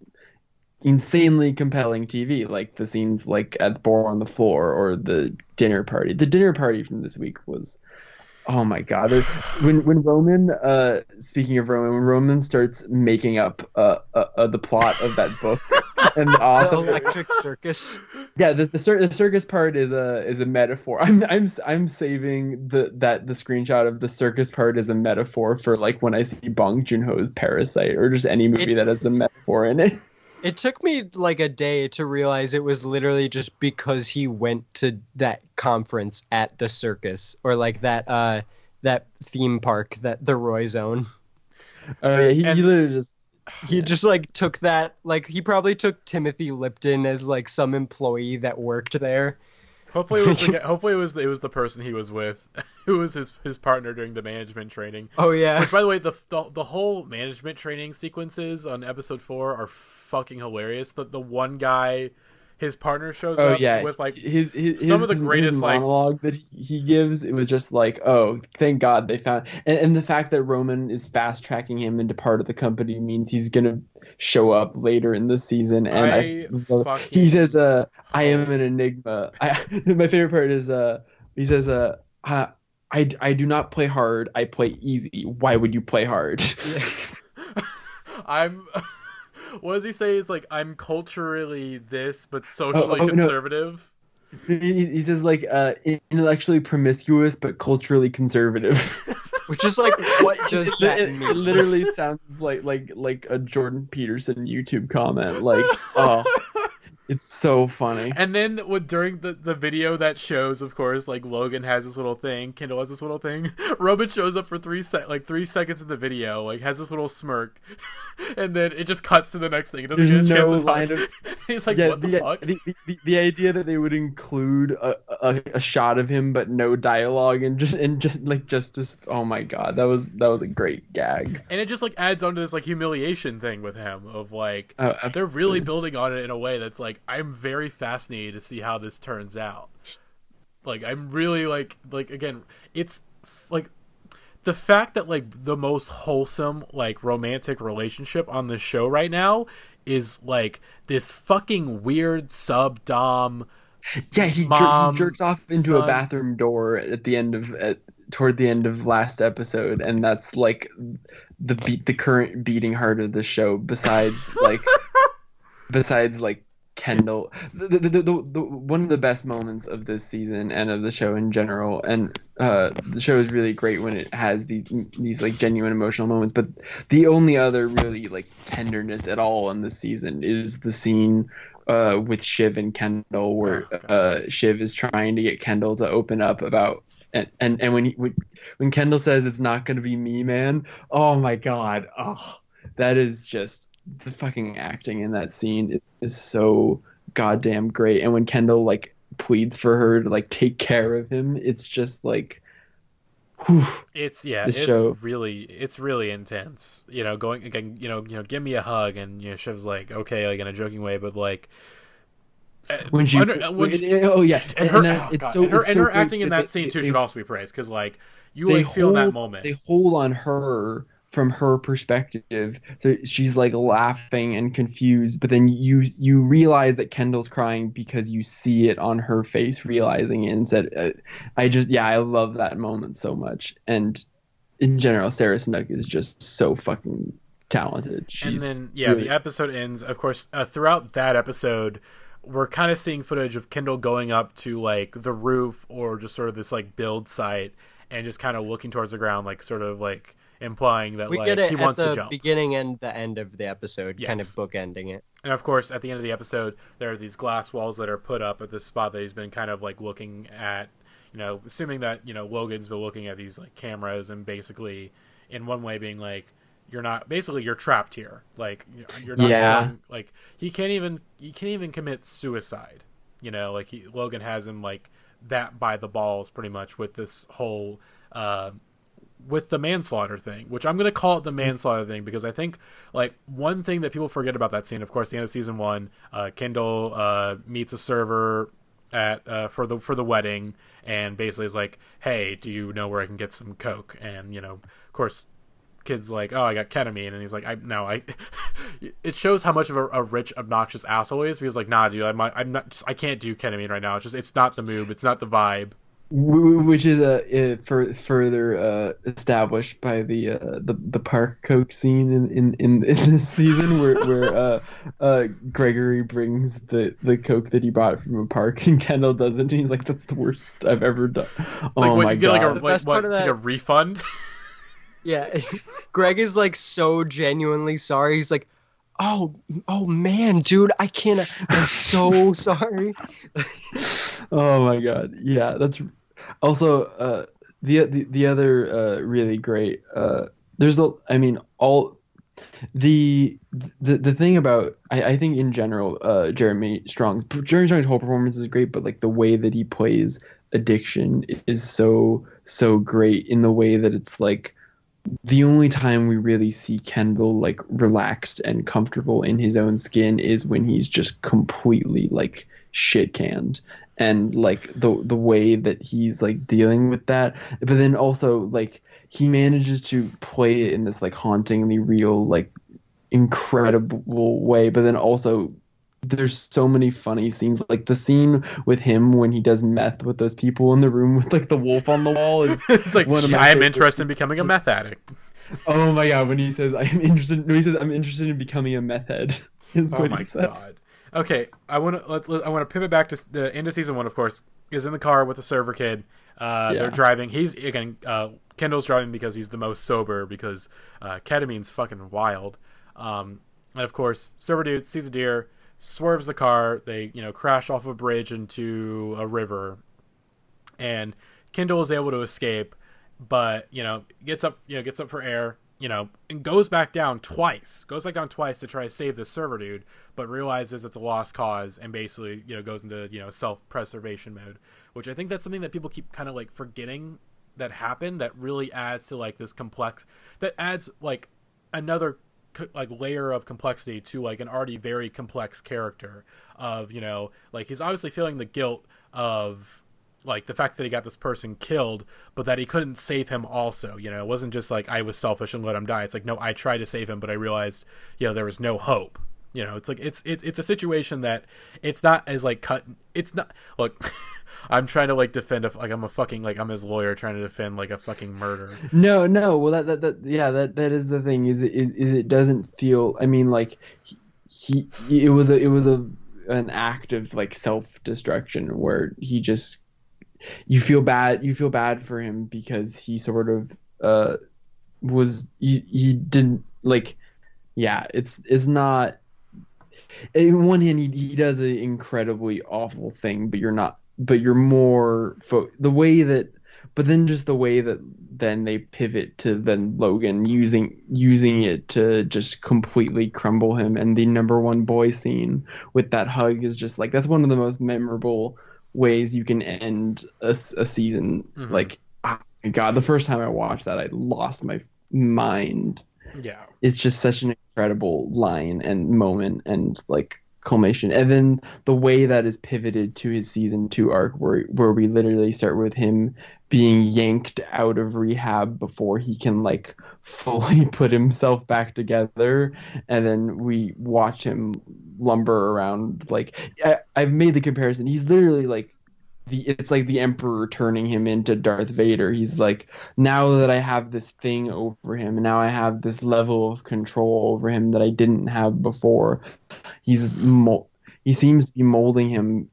insanely compelling TV, like the scenes like at the bar on the floor or the dinner party. The dinner party from this week was, oh my god! When Roman, speaking of Roman, when Roman starts making up the plot of that book, and the author, the electric circus. Yeah, the circus part is a metaphor. I'm saving the screenshot of the circus part as a metaphor for like when I see Bong Joon-ho's Parasite or just any movie that has a metaphor in it. It took me like a day to realize it was literally just because he went to that conference at the circus, or like that theme park, that the Roy Zone. Oh yeah, he literally just like took that, like he probably took Timothy Lipton as like some employee that worked there. Hopefully it was the person he was with, who was his partner during the management training. Oh yeah. Which, by the way, the whole management training sequences on episode 4 are fucking hilarious. The one guy, his partner shows up with like his some of the greatest monologue that he gives. It was just like, oh, thank God they found, and the fact that Roman is fast tracking him into part of the company means he's gonna show up later in the season. And he says, I am an enigma. My favorite part is he says, I do not play hard, I play easy. Why would you play hard? What does he say? It's like, I'm culturally this, but socially conservative. No. He says like intellectually promiscuous, but culturally conservative. Which is like, what does that mean? It literally sounds like a Jordan Peterson YouTube comment. Like, oh, it's so funny. And then during the video that shows, of course, like Logan has this little thing, Kendall has this little thing. Robin shows up for 3 seconds in the video, like has this little smirk, and then it just cuts to the next thing. It doesn't get a chance to talk. He's like, what the fuck? The idea that they would include a shot of him but no dialogue and just as, oh my god, that was a great gag. And it just like adds on to this like humiliation thing with him of like, they're really building on it in a way that's like, I'm very fascinated to see how this turns out. Like, I'm really like again, it's like the fact that like the most wholesome like romantic relationship on this show right now is like this fucking weird sub-dom. Yeah, he jerks off into a bathroom door at the end of toward the end of last episode, and that's like the current beating heart of the show. Besides like Kendall, the one of the best moments of this season and of the show in general, and the show is really great when it has these like genuine emotional moments. But the only other really like tenderness at all in this season is the scene with Shiv and Kendall, where Shiv is trying to get Kendall to open up about. And when Kendall says it's not gonna be me, man, oh my god, that is just, the fucking acting in that scene is so goddamn great. And when Kendall like pleads for her to like take care of him, it's just like, whew, it's really intense. You know, going again, you know, give me a hug, and you know, Shiv's like, okay, like in a joking way, but like when she, oh yeah, and her acting in that scene too should also be praised, because like you like feel in that moment. They hold on her from her perspective, so she's like laughing and confused, but then you realize that Kendall's crying because you see it on her face realizing it, and said, I love that moment so much. And in general, Sarah Snook is just so fucking talented. She's and then really... the episode ends, of course, throughout that episode, we're kind of seeing footage of Kendall going up to like the roof or just sort of this like build site and just kind of looking towards the ground, like sort of like implying that we like get it he at wants to the jump. beginning and the end of the episode, Yes. kind of bookending it. And of course, at the end of the episode, there are these glass walls that are put up at this spot that he's been kind of like looking at, assuming that, Logan's been looking at these like cameras and basically in one way being like, you're trapped here. Like you're not going, like he can't even commit suicide. Like Logan has him like that by the balls pretty much with this whole, with the manslaughter thing, which I'm going to call it the manslaughter thing because I think like one thing that people forget about that scene, of course, the end of season 1, Kendall meets a server at for the wedding and basically is like, hey, do you know where I can get some coke? And of course kid's like, oh, I got ketamine, and he's like, it shows how much of a rich obnoxious asshole he is because like, nah dude, I can't do ketamine right now, it's not the move, it's not the vibe. Which is further established by the park coke scene in this season where Gregory brings the coke that he bought from a park and Kendall doesn't, and he's like, that's the worst I've ever done. It's like, my you get God. like a refund. Yeah, Greg is like so genuinely sorry. He's like, oh man, dude, I can't. I'm so sorry. Oh my God, yeah, that's also the other really great. There's the thing about I think in general, Jeremy Strong's whole performance is great, but like the way that he plays addiction is so great in the way that it's like. The only time we really see Kendall like relaxed and comfortable in his own skin is when he's just completely like shit canned, and like the way that he's like dealing with that, but then also like he manages to play it in this like hauntingly real, like incredible way, but then also there's so many funny scenes, like the scene with him when he does meth with those people in the room with like the wolf on the wall is it's like, one of my I am favorite interested in becoming a meth addict. Oh my God, when he says I'm interested in becoming a meth head is what he says. God. Okay, I want to pivot back to the end of season 1. Of course, is in the car with the server kid. They're driving. He's again Kendall's driving because he's the most sober because ketamine's fucking wild. And of course, server dude sees a deer, swerves the car. They crash off a bridge into a river, and Kendall is able to escape, but gets up for air, and goes back down twice to try to save this server dude, but realizes it's a lost cause and basically goes into self-preservation mode, which I think that's something that people keep kind of like forgetting that happened, that really adds to like this that adds like another like layer of complexity to like an already very complex character of like he's obviously feeling the guilt of like the fact that he got this person killed, but that he couldn't save him also. It wasn't just like I was selfish and let him die. It's like, no, I tried to save him, but I realized there was no hope. It's like it's a situation that it's not as like cut. It's not, look, I'm trying to like defend I'm his lawyer trying to defend like a fucking murder. No, well that is the thing is it doesn't feel, I mean, like it was an act of like self-destruction where he just, you feel bad for him because he sort of he didn't like, yeah, it's not, in one hand he does an incredibly awful thing, but you're more the way that, but then just the way that then they pivot to then Logan using it to just completely crumble him, and the number one boy scene with that hug is just like, that's one of the most memorable ways you can end a season. Mm-hmm. Like, oh my God, the first time I watched that I lost my mind. Yeah, it's just such an incredible line and moment and like culmination, and then the way that is pivoted to his season 2 arc where we literally start with him being yanked out of rehab before he can like fully put himself back together, and then we watch him lumber around. Like I've made the comparison, he's literally like it's like the Emperor turning him into Darth Vader. He's like, now that I have this thing over him, and now I have this level of control over him that I didn't have before, he's he seems to be molding him.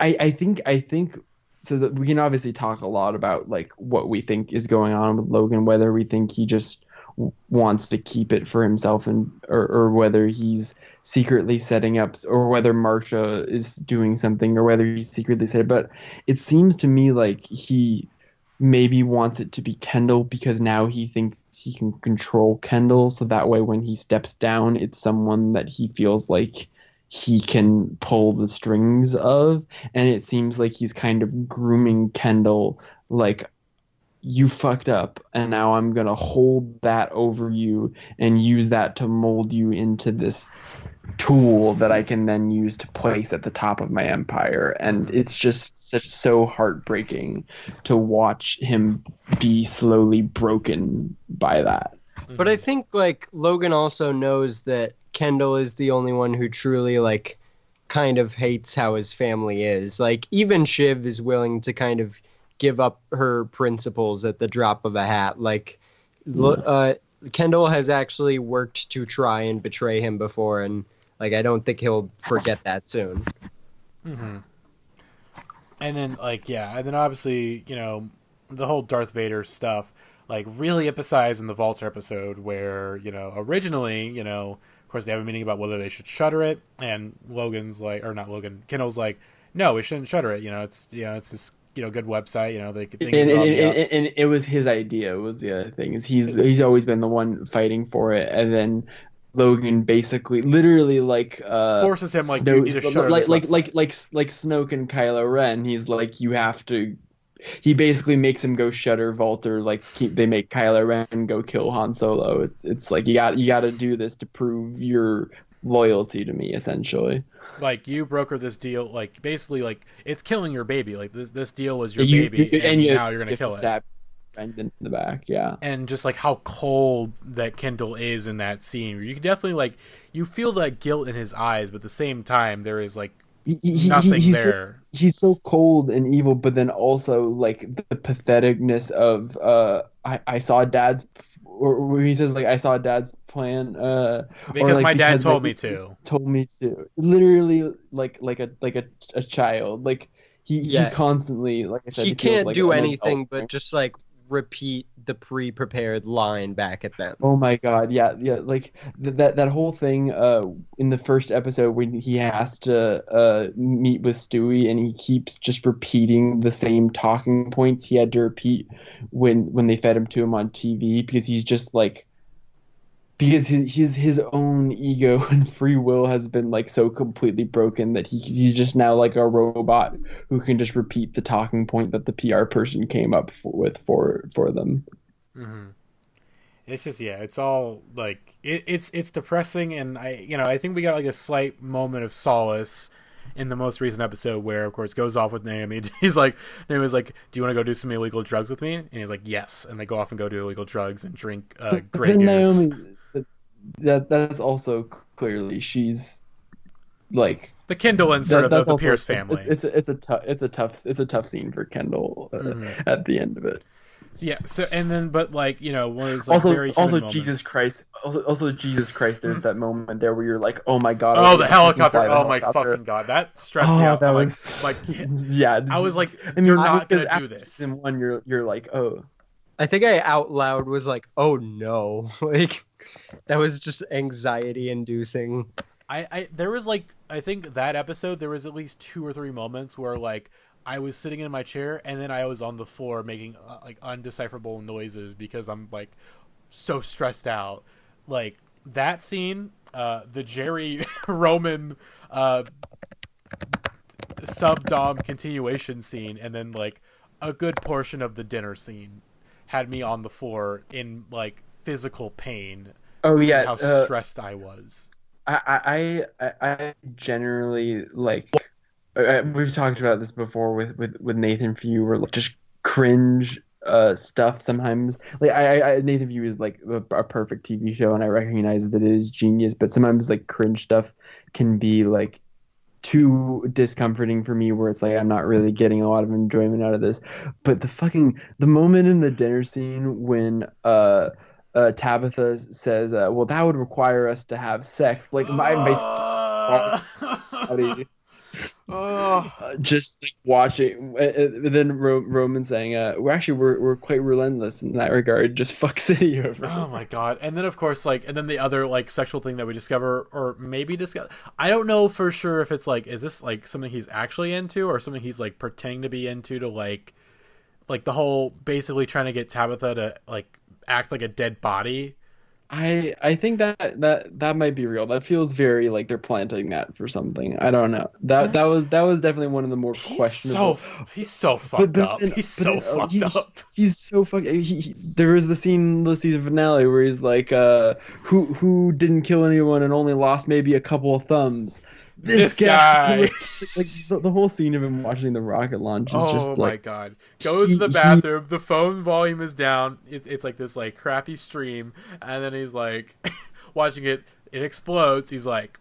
I think so that we can obviously talk a lot about like what we think is going on with Logan, whether we think he just wants to keep it for himself or whether he's secretly setting up, or whether Marsha is doing something, or whether he's secretly said. But it seems to me like he maybe wants it to be Kendall because now he thinks he can control Kendall, so that way when he steps down, it's someone that he feels like he can pull the strings of. And it seems like he's kind of grooming Kendall, like, you fucked up and now I'm gonna hold that over you and use that to mold you into this tool that I can then use to place at the top of my empire. And it's just so heartbreaking to watch him be slowly broken by that. But I think like Logan also knows that Kendall is the only one who truly like kind of hates how his family is. Like even Shiv is willing to kind of give up her principles at the drop of a hat. Like Kendall has actually worked to try and betray him before, and like I don't think he'll forget that soon. Mm-hmm. And then and then obviously, you know, the whole Darth Vader stuff, like really emphasized in the Vaulter episode where, you know, originally, you know, of course they have a meeting about whether they should shutter it, and Kendall's like, no, we shouldn't shutter it. You know, it's this, you know, good website. You know, they could. And it was his idea. Was the other thing is he's always been the one fighting for it, and then Logan basically, literally, like forces him like you need to shutter like Snoke and Kylo Ren. He's like, you have to. He basically makes him go shutter Vaulter. Like they make Kylo Ren go kill Han Solo. It's like you got to do this to prove your loyalty to me, essentially. Like you broker this deal, like basically, like it's killing your baby. Like this deal was your baby, and now you're gonna kill it. In the back, yeah. And just like how cold that Kendall is in that scene, you can definitely like you feel that guilt in his eyes, but at the same time there is like nothing there. He's so cold and evil, but then also like the patheticness of I saw Dad's, or he says like I saw Dad's plan because like, my dad told me to. Literally like a child. Like he constantly, like I said, he can't do anything but just like repeat the pre-prepared line back at them. Oh my god, yeah, like that whole thing in the first episode when he has to meet with Stewie and he keeps just repeating the same talking points he had to repeat when they fed him to him on TV, because he's just like, because his own ego and free will has been like so completely broken that he's just now like a robot who can just repeat the talking point that the PR person came up with for them. Mm-hmm. It's just it's all like it's depressing, and I think we got like a slight moment of solace in the most recent episode where, of course, goes off with Naomi. Naomi's like, do you want to go do some illegal drugs with me? And he's like, yes. And they go off and go do illegal drugs and drink Grey Goose. Naomi, that's also clearly she's like the Kendall insert of the Pierce family. It's a tough scene for Kendall at the end of it. Yeah. So and then, but like, you know, one of those like, also Jesus Christ. Also Jesus Christ. There's that moment there where you're like, oh my god. Oh, the helicopter. Oh my fucking god. That stressed me out. That was like yeah. I was like, you're not gonna do this. In one, you're like, oh. I think I out loud was like, oh no. Like that was just anxiety inducing. There was like, I think that episode there was at least 2 or 3 moments where like I was sitting in my chair and then I was on the floor making like undecipherable noises because I'm like so stressed out. Like that scene, the Jerry Roman sub-dom continuation scene, and then like a good portion of the dinner scene had me on the floor in like physical pain. Oh yeah, how stressed I was. I generally like. We've talked about this before with Nathan for You, where like just cringe stuff sometimes. Like Nathan for You is like a perfect TV show, and I recognize that it is genius. But sometimes like cringe stuff can be like too discomforting for me, where it's like I'm not really getting a lot of enjoyment out of this. But the moment in the dinner scene when Tabitha says, well, that would require us to have sex. Like my Just like watching, then Roman saying, we're quite relentless in that regard. Just fuck City over." Oh my god! And then of course, and then the other sexual thing that we discover, or maybe discover, I don't know for sure if it's is this something he's actually into, or something he's pretending to be into, to like the whole basically trying to get Tabitha to act like a dead body. I think that might be real. That feels very like they're planting that for something. I don't know. That was definitely one of the more questionable. He's so fucked up. He's so fucked up. He's so fucked. There was the scene in the season finale where he's like, who didn't kill anyone and only lost maybe a couple of thumbs. This guy. The whole scene of him watching the rocket launch is just my god. Goes to the bathroom, the phone volume is down, it's like this crappy stream, and then he's watching it explodes, he's like,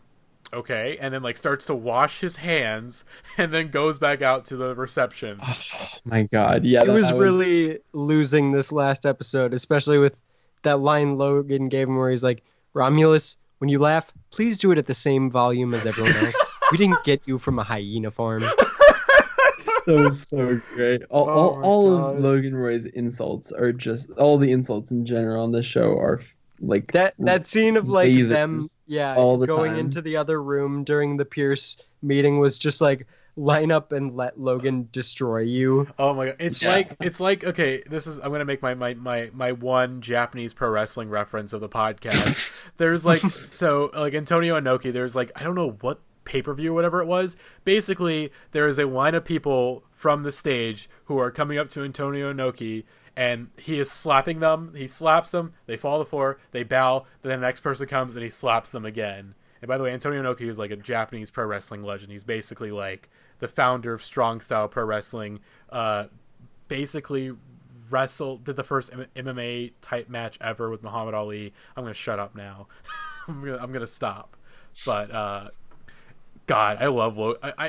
okay, and then starts to wash his hands, and then goes back out to the reception. Oh my god, yeah. He was really losing this last episode, especially with that line Logan gave him where he's like, "Romulus, when you laugh, please do it at the same volume as everyone else. We didn't get you from a hyena farm." That was so great. All of Logan Roy's insults are just, all the insults in general on the show are that scene of lasers, them all the going time. into the other room during the Pierce meeting was just line up and let Logan destroy you. Oh my god. It's like okay, this is, I'm gonna make my one Japanese pro wrestling reference of the podcast. There's so Antonio Inoki, there's I don't know what pay-per-view or whatever it was. Basically, there is a line of people from the stage who are coming up to Antonio Inoki, and he is slapping them. He slaps them, they fall to the floor, they bow, then the next person comes and he slaps them again. And by the way, Antonio Inoki is a Japanese pro wrestling legend. He's basically the founder of strong style pro wrestling. Basically did the first MMA type match ever with Muhammad Ali. I'm gonna shut up now. I'm gonna stop. But God, I love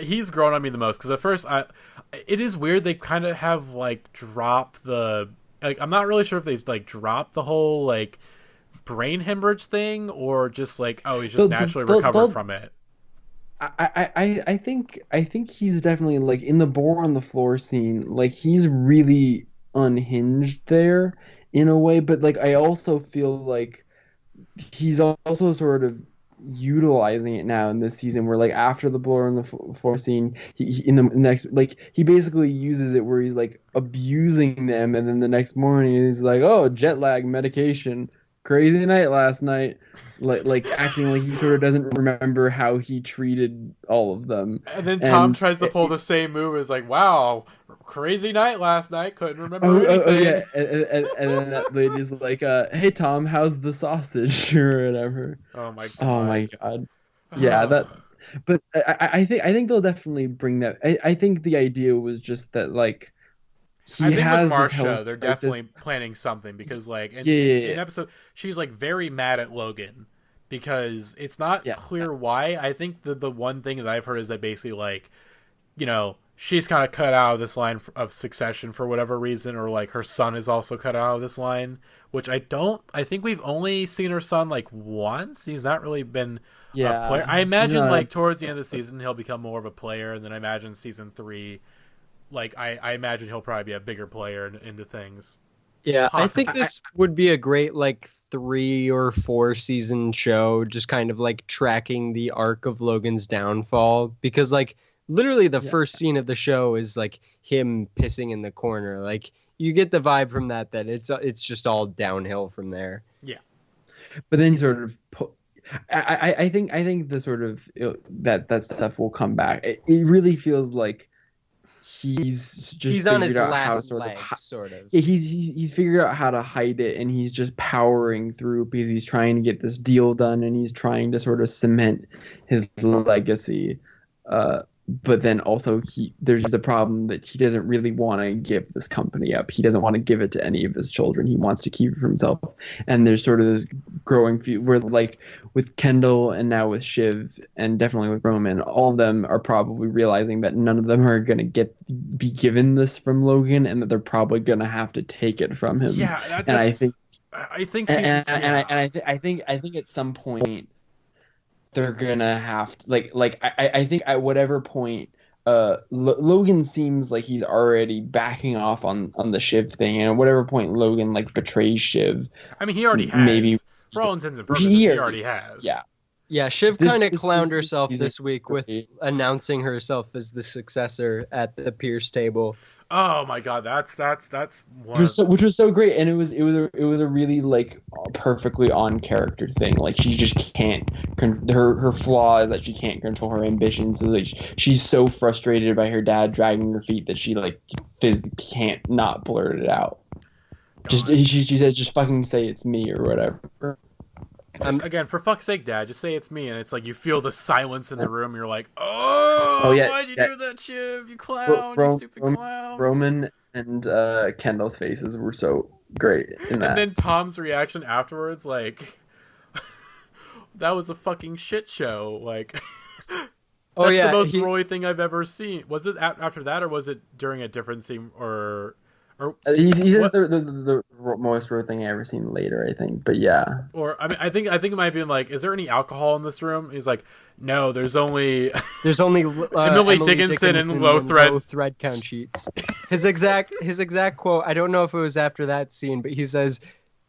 he's grown on me the most, because at first it is weird they kind of have dropped the I'm not really sure if they've dropped the whole brain hemorrhage thing, or just he's just naturally recovered from it. I think he's definitely in the boar on the floor scene, he's really unhinged there in a way, but I also feel he's also sort of utilizing it now in this season, where after the blower on the floor scene, he in the next he basically uses it where he's abusing them, and then the next morning he's oh, jet lag medication, crazy night last night, acting like he sort of doesn't remember how he treated all of them. And then Tom tries to pull the same move, is wow, crazy night last night, couldn't remember anything. Oh yeah, and then that lady's hey Tom, how's the sausage or whatever. Oh my god. Oh my god. Yeah, but I think they'll definitely bring that. I think the idea was just that I think with Marsha, they're definitely planning something, because in episode, she's very mad at Logan, because it's not clear why. I think the one thing that I've heard is that basically she's kind of cut out of this line of succession for whatever reason, or her son is also cut out of this line, which I think we've only seen her son once. He's not really been a player. I imagine towards the end of the season he'll become more of a player, and then I imagine season 3, I imagine he'll probably be a bigger player into things. Yeah, possibly. I think this would be a great 3 or 4 season show, just kind of tracking the arc of Logan's downfall, because literally the first scene of the show is him pissing in the corner. You get the vibe from that it's just all downhill from there. Yeah, but then he sort of I think the sort of that stuff will come back. It really feels like he's on his last leg, sort of. Yeah, he's figured out how to hide it, and he's just powering through because he's trying to get this deal done, and he's trying to sort of cement his legacy. But then also there's the problem that he doesn't really want to give this company up. He doesn't want to give it to any of his children. He wants to keep it for himself. And there's sort of this growing feud where with Kendall and now with Shiv and definitely with Roman, all of them are probably realizing that none of them are going to be given this from Logan, and that they're probably going to have to take it from him. Yeah, and I think I think and I think at some point they're gonna have to, I think at whatever point Logan seems like he's already backing off on the Shiv thing, and at whatever point Logan like betrays Shiv. I mean, he already has. Maybe for all intents and purposes, he already has. Yeah. Yeah, Shiv kind of clowned herself this week with announcing herself as the successor at the Pierce table. Oh my god, that's one which was so great, and it was a really like perfectly on character thing. Like she just can't her flaw is that she can't control her ambitions, so like she's so frustrated by her dad dragging her feet that she like physically can't not blurt it out. She says, just fucking say it's me or whatever. Again, for fuck's sake, Dad, just say it's me. And it's like you feel the silence in the room. You're like, oh yeah, why'd you do that, Shiv? You clown, you stupid clown. Roman and Kendall's faces were so great in that. And then Tom's reaction afterwards, like, that was a fucking shit show. Like, that's the most Roy thing I've ever seen. Was it after that, or was it during a different scene, or he says the most Roy thing I ever seen later, I think, but yeah. Or I mean, I think it might be like, is there any alcohol in this room? He's like, no, there's only Emily Dickinson and low thread count sheets. His exact quote. I don't know if it was after that scene, but he says,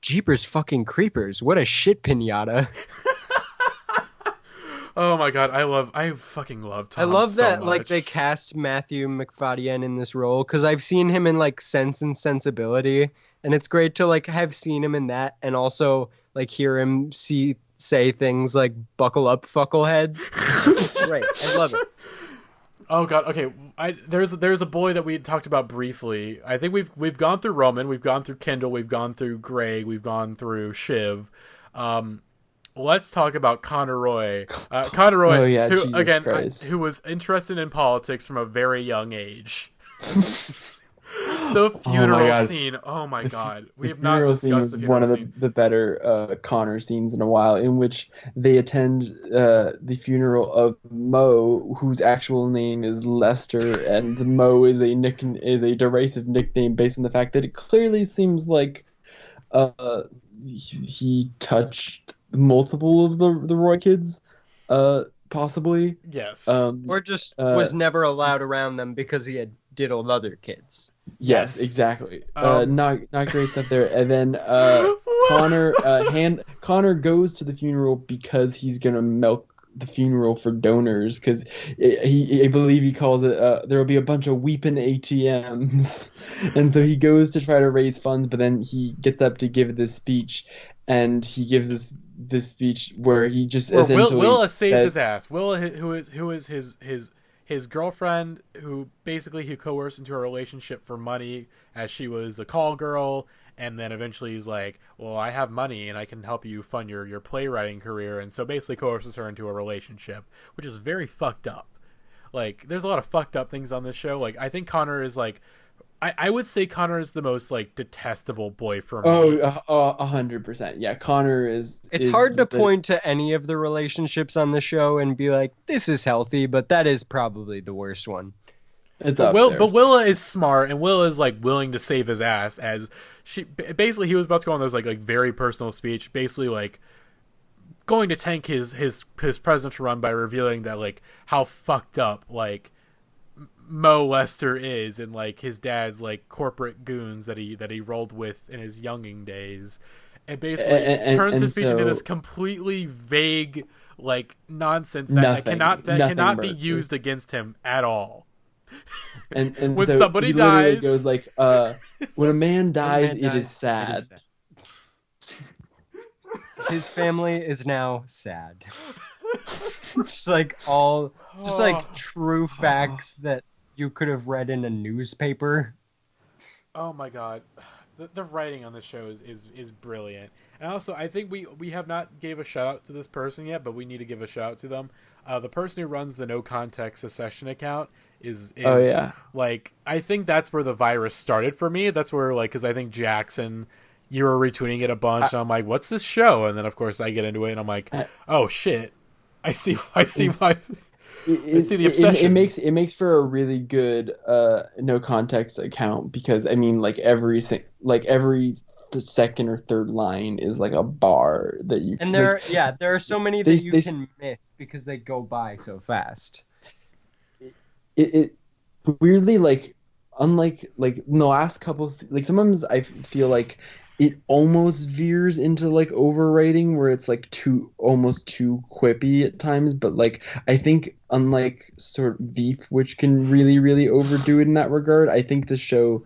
"Jeepers fucking creepers! What a shit pinata." Oh my god, I fucking love Tom. I love so that much. Like they cast Matthew McFadden in this role, because I've seen him in like Sense and Sensibility, and it's great to like have seen him in that and also like hear him say things like "buckle up, fucklehead." Great, I love it. Oh god, okay. There's a boy that we talked about briefly. I think we've gone through Roman, we've gone through Kendall, we've gone through Greg, we've gone through Shiv. Let's talk about Connor Roy. Connor Roy, who again who was interested in politics from a very young age. The funeral scene. Oh my god, we have not discussed the funeral scene. One of the better Connor scenes in a while, in which they attend the funeral of Mo, whose actual name is Lester, and Mo is a derisive nickname based on the fact that it clearly seems like he touched multiple of the Roy kids, possibly. Yes. Or just was never allowed around them because he had diddled other kids. Yes, exactly. Not great stuff there. And then Connor goes to the funeral because he's gonna milk the funeral for donors, because I believe he calls it there will be a bunch of weeping ATMs, and so he goes to try to raise funds, but then he gets up to give this speech, and he gives this speech where he just essentially Willa saves his ass. Willa, who is his girlfriend, who basically he coerced into a relationship for money, as she was a call girl, and then eventually he's like, well, I have money and I can help you fund your playwriting career, and so basically coerces her into a relationship, which is very fucked up. Like, there's a lot of fucked up things on this show. Like, I think Connor is like, I would say Connor is the most like detestable boy for me. 100%. Yeah, Connor is. It's hard to point to any of the relationships on the show and be like, this is healthy, but that is probably the worst one. But Willa is smart, and Willa is like willing to save his ass, as he was about to go on this like very personal speech, basically like going to tank his presidential run by revealing that like how fucked up like Mo Lester is, and like his dad's like corporate goons that he rolled with in his younging days, and basically turns his speech into this completely vague like nonsense that cannot be used against him at all. And when so somebody dies, goes like, when a man dies, it is sad. His family is now sad. Just like true facts that you could have read in a newspaper. Oh my god, the writing on the show is brilliant. And also, I think we have not gave a shout out to this person yet, but we need to give a shout out to them. The person who runs the No Context Secession account is like, I think that's where the virus started for me. That's where, like, because I think Jackson, you were retweeting it a bunch, and I'm like, what's this show? And then of course I get into it and I'm like, oh shit, I see why. I see the obsession. It makes for a really good No Context account, because I mean, like every the second or third line is like a bar that you. And there are so many that you can miss because they go by so fast. It weirdly, like, unlike like in the last couple, like sometimes I feel like it almost veers into like overwriting where it's like almost too quippy at times, but like I think unlike sort of Veep, which can really really overdo it in that regard, I think the show,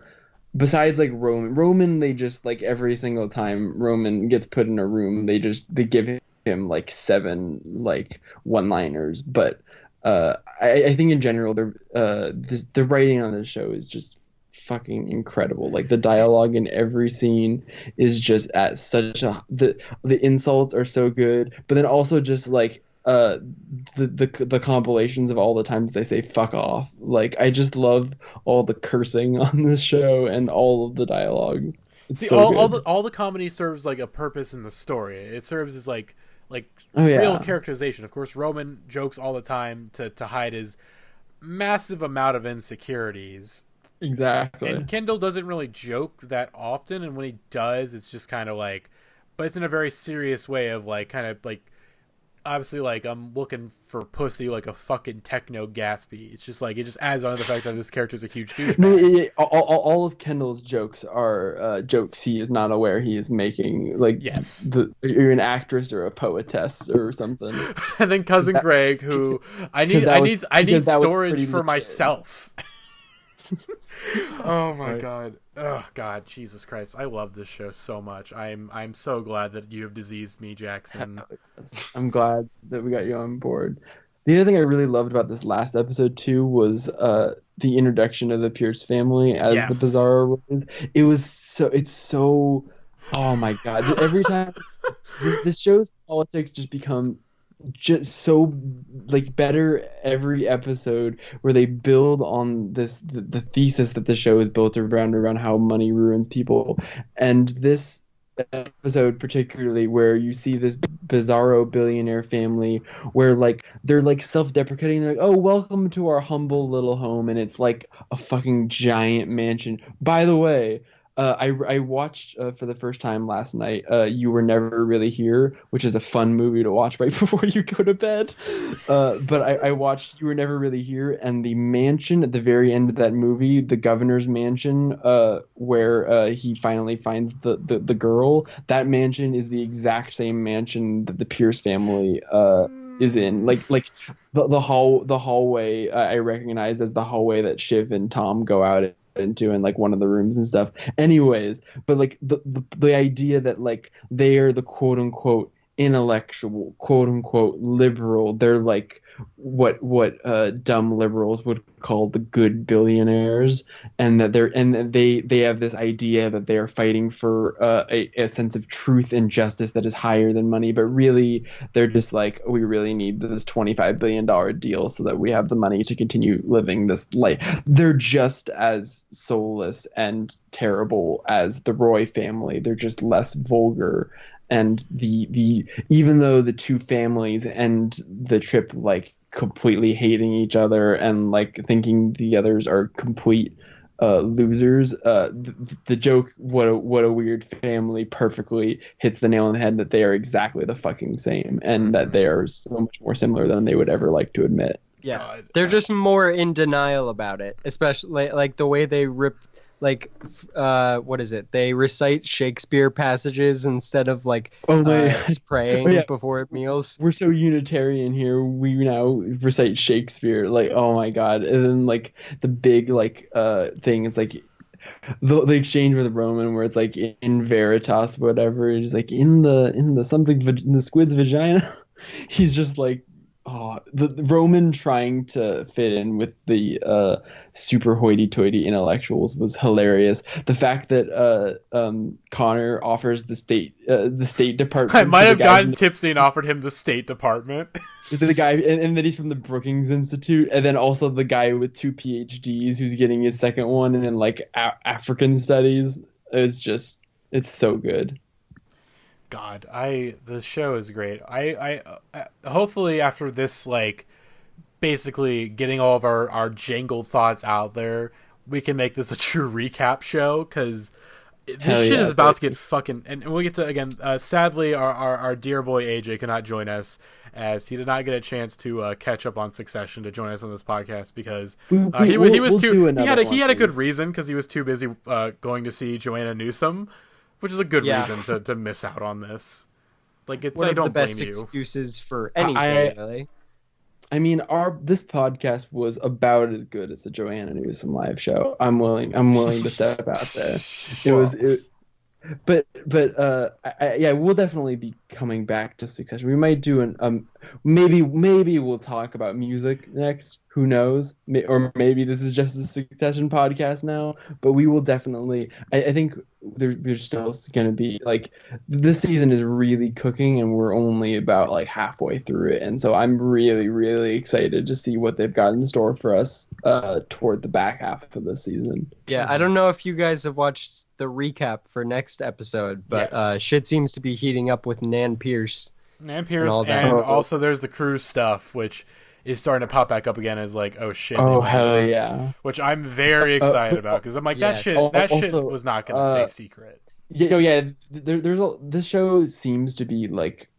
besides like Roman, they just like every single time Roman gets put in a room, they give him like 7 like one-liners, but I think in general the writing on this show is just fucking incredible. Like the dialogue in every scene is just at such the insults are so good, but then also just like the compilations of all the times they say fuck off. Like I just love all the cursing on this show and all of the dialogue. It's all the comedy serves like a purpose in the story. It serves as like real characterization. Of course, Roman jokes all the time to hide his massive amount of insecurities. Exactly. And Kendall doesn't really joke that often, and when he does, it's just kind of like, but it's in a very serious way of like kind of like, obviously like I'm looking for pussy like a fucking techno Gatsby. It's just like it just adds on to the fact that this character is a huge douchebag. No, all of Kendall's jokes are jokes he is not aware he is making. Like yes, you're an actress or a poetess or something. And then cousin Greg, who I need storage for myself. Oh my god. Oh god, Jesus Christ. I love this show so much. I'm so glad that you have diseased me, Jackson. I'm glad that we got you on board. The other thing I really loved about this last episode too was the introduction of the Pierce family as the Bizarro. It's so oh my god. Every time this show's politics just become just so like better every episode, where they build on this the thesis that the show is built around how money ruins people. And this episode particularly, where you see this bizarro billionaire family where like they're like self-deprecating, they're like, oh, welcome to our humble little home, and it's like a fucking giant mansion. By the way, I watched for the first time last night You Were Never Really Here, which is a fun movie to watch right before you go to bed. But I watched You Were Never Really Here, and the mansion at the very end of that movie, the governor's mansion, where he finally finds the girl, that mansion is the exact same mansion that the Pierce family is in. Like the hallway I recognize as the hallway that Shiv and Tom go out into in like one of the rooms and stuff. Anyways, but like the idea that like they are the quote unquote intellectual, quote unquote liberal, they're like what dumb liberals would call the good billionaires, and that they have this idea that they are fighting for a sense of truth and justice that is higher than money, but really they're just like, we really need this $25 billion deal so that we have the money to continue living this life. They're just as soulless and terrible as the Roy family. They're just less vulgar. And the even though the two families end the trip like completely hating each other and like thinking the others are complete losers, the joke what a weird family perfectly hits the nail on the head, that they are exactly the fucking same, and that they are so much more similar than they would ever like to admit. Yeah, God. They're just more in denial about it, especially like the way they rip. Like, what is it? They recite Shakespeare passages instead of like praying before meals. We're so Unitarian here. We now recite Shakespeare. Like, oh my god! And then like the big like thing is like the exchange with Roman, where it's like in veritas, whatever. It's like in the squid's vagina. He's just like. Oh, the Roman trying to fit in with the super hoity-toity intellectuals was hilarious. The fact that Connor offers the State Department. I might have gotten tipsy and offered him the State Department. The guy, and then he's from the Brookings Institute, and then also the guy with 2 PhDs who's getting his second one in like African studies. It's so good. God, the show is great. I hopefully after this, like, basically getting all of our jangled thoughts out there, we can make this a true recap show, because This shit is about to get fucking, and we'll get to again. Sadly, our dear boy AJ cannot join us as he did not get a chance to catch up on Succession to join us on this podcast because he had a good reason because he was too busy going to see Joanna Newsom, which is a good reason to miss out on this. Like it's one I of don't the best blame you. excuses for anything. Really. I mean, this podcast was about as good as the Joanna Newsom live show. I'm willing to step out there. We'll definitely be coming back to Succession. We might do maybe we'll talk about music next. Who knows? Or maybe this is just a Succession podcast now. But we will definitely. I think there's still going to be like this season is really cooking, and we're only about like halfway through it. And so I'm really, really excited to see what they've got in store for us toward the back half of the season. Yeah, I don't know if you guys have watched the recap for next episode, but shit seems to be heating up with Nan Pierce. And also there's the cruise stuff, which is starting to pop back up again as like, oh shit. Oh, hell yeah. Which I'm very excited about because I'm like, that shit was not going to stay secret. This show seems to be like,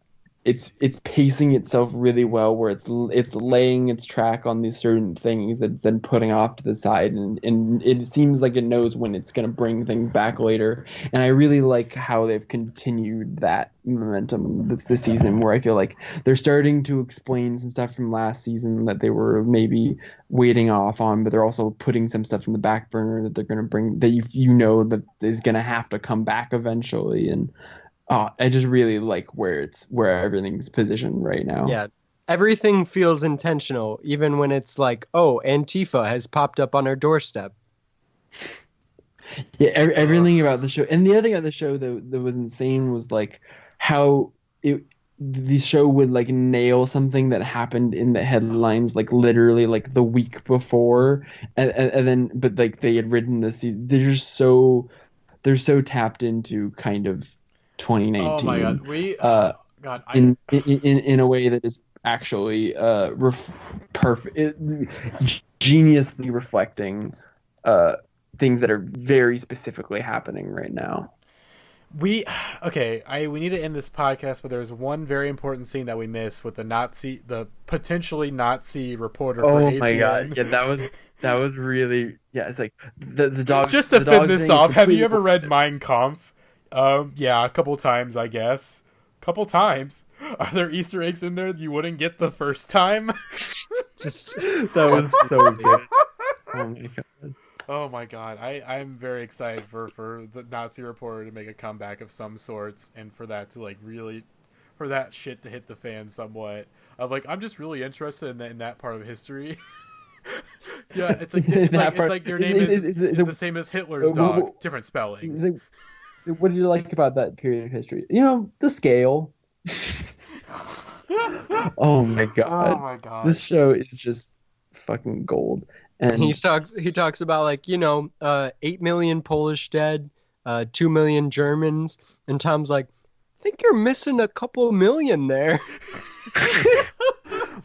it's pacing itself really well where it's laying its track on these certain things that's then putting off to the side and it seems like it knows when it's going to bring things back later. And I really like how they've continued that momentum this season where I feel like they're starting to explain some stuff from last season that they were maybe waiting off on, but they're also putting some stuff in the back burner that they're going to bring that that is going to have to come back eventually. And I just really like where everything's positioned right now. Yeah, everything feels intentional, even when it's like, oh, Antifa has popped up on our doorstep. Yeah, everything about the show. And the other thing about the show that was insane was like how the show would like nail something that happened in the headlines like literally like the week before, and then but like they had written this. They're so tapped into kind of 2019. Oh my god, in a way that is actually perfect, geniusly reflecting things that are very specifically happening right now. We need to end this podcast, but there's one very important scene that we missed with the potentially Nazi reporter for ATN. Oh my god, yeah, that was really It's like the dog. Just to finish this off, have you ever read Mein Kampf? Yeah, a couple times, I guess. Couple times. Are there Easter eggs in there you wouldn't get the first time? That was so good. Oh my god. Oh my god. I'm very excited for the Nazi reporter to make a comeback of some sorts and for that to like really for that shit to hit the fan somewhat. Of like I'm just really interested in that part of history. Yeah, it's like your name is the same as Hitler's dog, different spelling. What do you like about that period of history? The scale. Oh my god. This show is just fucking gold. And he talks about like 8 million Polish dead, 2 million Germans, and Tom's like, I think you're missing a couple million there.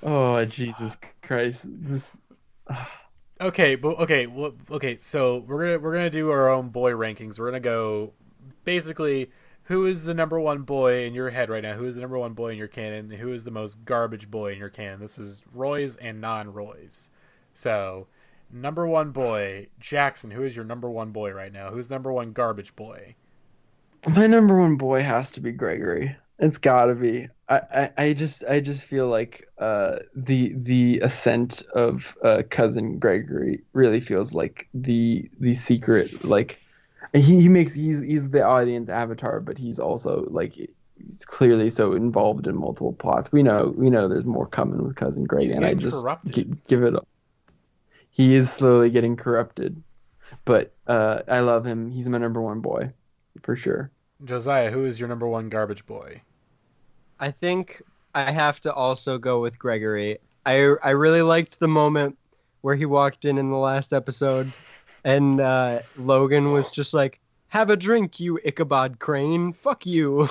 Oh Jesus Christ! Okay. So we're gonna do our own boy rankings. We're gonna go basically who is the number one boy in your head right now? Who is the number one boy in your canon? Who is the most garbage boy in your canon? This is Roy's and non-Roy's. So, number one boy, Jackson. Who is your number one boy right now? Who's number one garbage boy? My number one boy has to be Gregory. It's gotta be. I just feel like the ascent of cousin Gregory really feels like the secret like. He's the audience avatar, but he's also like he's clearly so involved in multiple plots. We know there's more coming with cousin Greg, and I just give it up. He is slowly getting corrupted, but I love him. He's my number one boy, for sure. Josiah, who is your number one garbage boy? I think I have to also go with Gregory. I really liked the moment where he walked in the last episode. And Logan was just like, have a drink, you Ichabod Crane. Fuck you.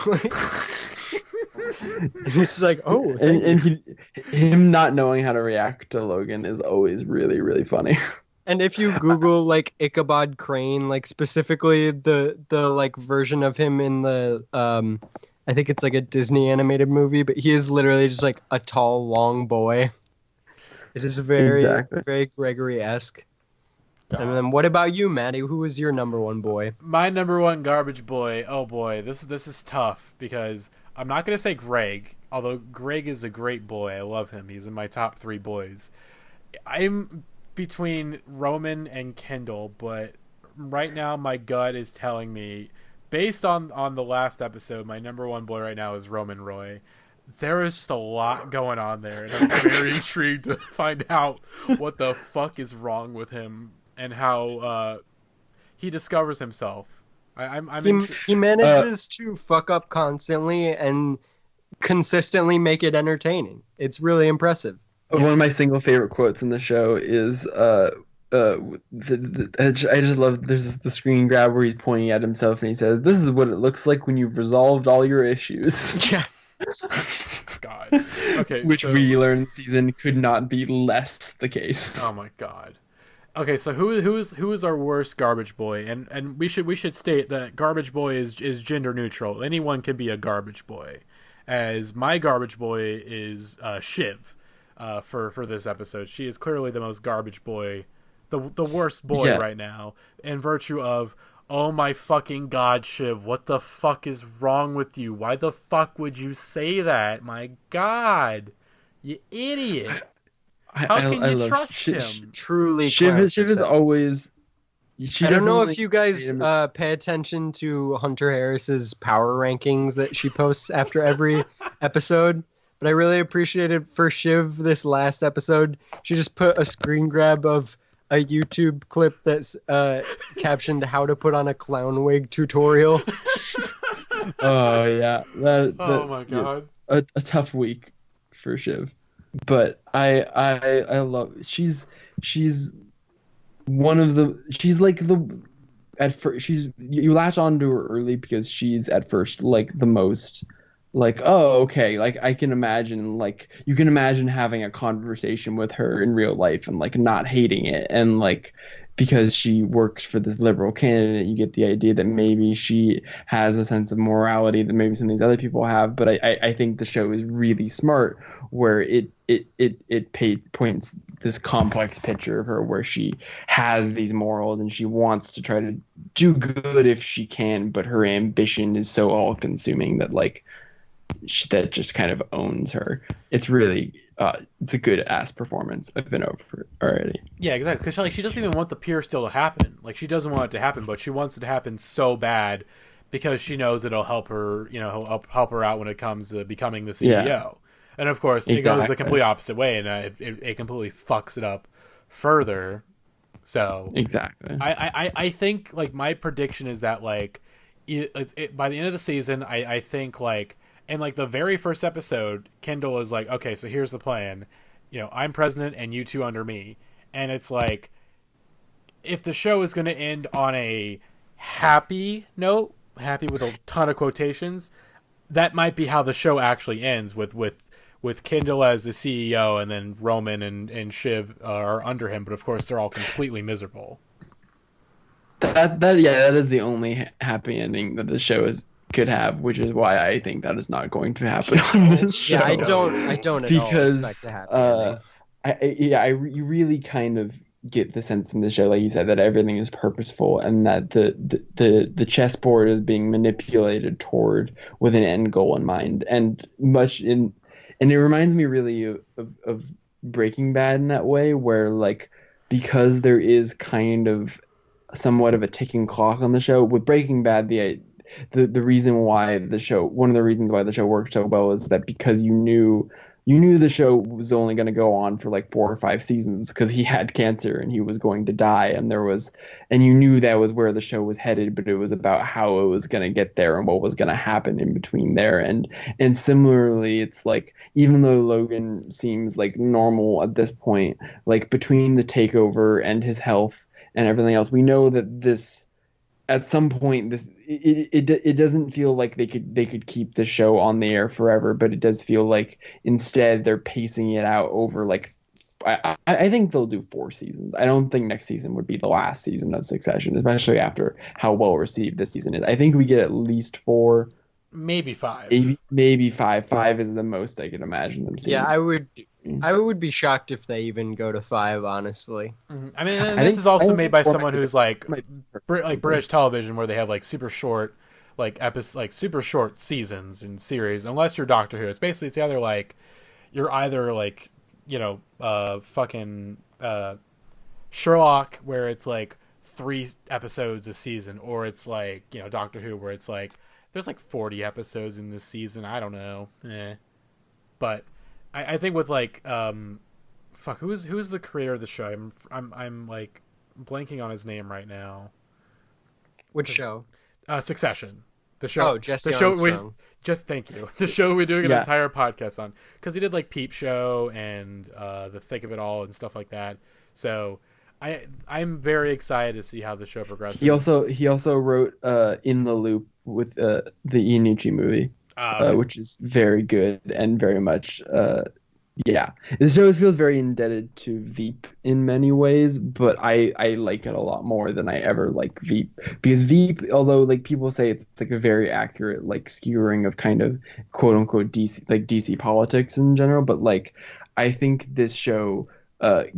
And he's like, oh. And him not knowing how to react to Logan is always really, really funny. And if you Google like Ichabod Crane, like specifically the like version of him in the I think it's like a Disney animated movie, but he is literally just like a tall, long boy. It is very very Gregory-esque. And then what about you, Matty? Who was your number one boy? My number one garbage boy. Oh boy, this is tough because I'm not gonna say Greg, although Greg is a great boy. I love him. He's in my top 3 boys. I'm between Roman and Kendall, but right now my gut is telling me, based on the last episode, my number one boy right now is Roman Roy. There is just a lot going on there, and I'm very intrigued to find out what the fuck is wrong with him and how he discovers himself. He manages to fuck up constantly and consistently make it entertaining. It's really impressive. One of my single favorite quotes in the show is I just love, there's the screen grab where he's pointing at himself and he says, "This is what it looks like when you've resolved all your issues." Yeah. God. Okay. Which we learned this season could not be less the case. Oh my God. Okay, so who is our worst garbage boy? And we should state that garbage boy is gender neutral. Anyone can be a garbage boy. As my garbage boy is Shiv, for this episode. She is clearly the most garbage boy, the worst boy right now, in virtue of, oh my fucking God, Shiv, what the fuck is wrong with you? Why the fuck would you say that? My God, you idiot. How can you trust him? Truly, Shiv is always. I don't know if you guys pay attention to Hunter Harris's power rankings that she posts after every episode, but I really appreciated for Shiv this last episode. She just put a screen grab of a YouTube clip that's captioned "How to put on a clown wig tutorial." Oh yeah, oh my God, a tough week for Shiv. But I love, she's one of the, she's like the, at first you latch on to her early because she's at first like the most like, oh okay, like I can imagine, like you can imagine having a conversation with her in real life and like not hating it, and like because she works for this liberal candidate, you get the idea that maybe she has a sense of morality that maybe some of these other people have. But I think the show is really smart where it points this complex picture of her where she has these morals and she wants to try to do good if she can, but her ambition is so all-consuming that like that just kind of owns her. It's really it's a good ass performance. I've been over already. Yeah, exactly. Because like she doesn't even want the pier still to happen. Like she doesn't want it to happen, but she wants it to happen so bad because she knows it'll help her. You know, help her out when it comes to becoming the CEO. Yeah. And of course, it goes the complete opposite way, and it completely fucks it up further. So exactly. I think like my prediction is that like by the end of the season, I think like. And like the very first episode, Kendall is like, okay, so here's the plan. You know, I'm president and you two under me. And it's like, if the show is going to end on a happy note, happy with a ton of quotations, that might be how the show actually ends with Kendall as the CEO and then Roman and Shiv are under him. But of course, they're all completely miserable. That is the only happy ending that the show could have, which is why I think that is not going to happen on this show. Yeah, I don't at all expect to happen. You really kind of get the sense in the show, like you said, that everything is purposeful and that the chessboard is being manipulated toward with an end goal in mind, and it reminds me really of Breaking Bad in that way, where like because there is kind of somewhat of a ticking clock on the show. With Breaking Bad, the reason why one of the reasons why the show worked so well is that because you knew the show was only going to go on for like 4 or 5 seasons because he had cancer and he was going to die, and you knew that was where the show was headed, but it was about how it was going to get there and what was going to happen in between there. And similarly, it's like, even though Logan seems like normal at this point, like between the takeover and his health and everything else, we know that this, at some point, it doesn't feel like they could keep the show on the air forever, but it does feel like instead they're pacing it out over like I think they'll do 4 seasons. I don't think next season would be the last season of Succession, especially after how well received this season is. I think we get at least 4, maybe 5. Maybe 5. 5 is the most I can imagine them seeing. Yeah, I would be shocked if they even go to 5, honestly. Mm-hmm. I mean, this is also made by someone who's like British television, where they have like super short, super short seasons and series. Unless you're Doctor Who, it's either like you're either like fucking Sherlock, where it's like 3 episodes a season, or it's like Doctor Who, where it's like there's like 40 episodes in this season. I don't know, but I think with like who's the creator of the show? I'm like blanking on his name right now. Which show? Succession. The show. Oh, Jesse Armstrong. Thank you. The show we're doing an entire podcast on, because he did like Peep Show and The Thick of It All and stuff like that. So I'm very excited to see how the show progresses. He also wrote In the Loop with the Iannucci movie, which is very good and very much This show feels very indebted to Veep in many ways, but I like it a lot more than I ever like Veep, because Veep, although like people say it's like a very accurate like skewering of kind of quote unquote DC politics in general, but like I think this show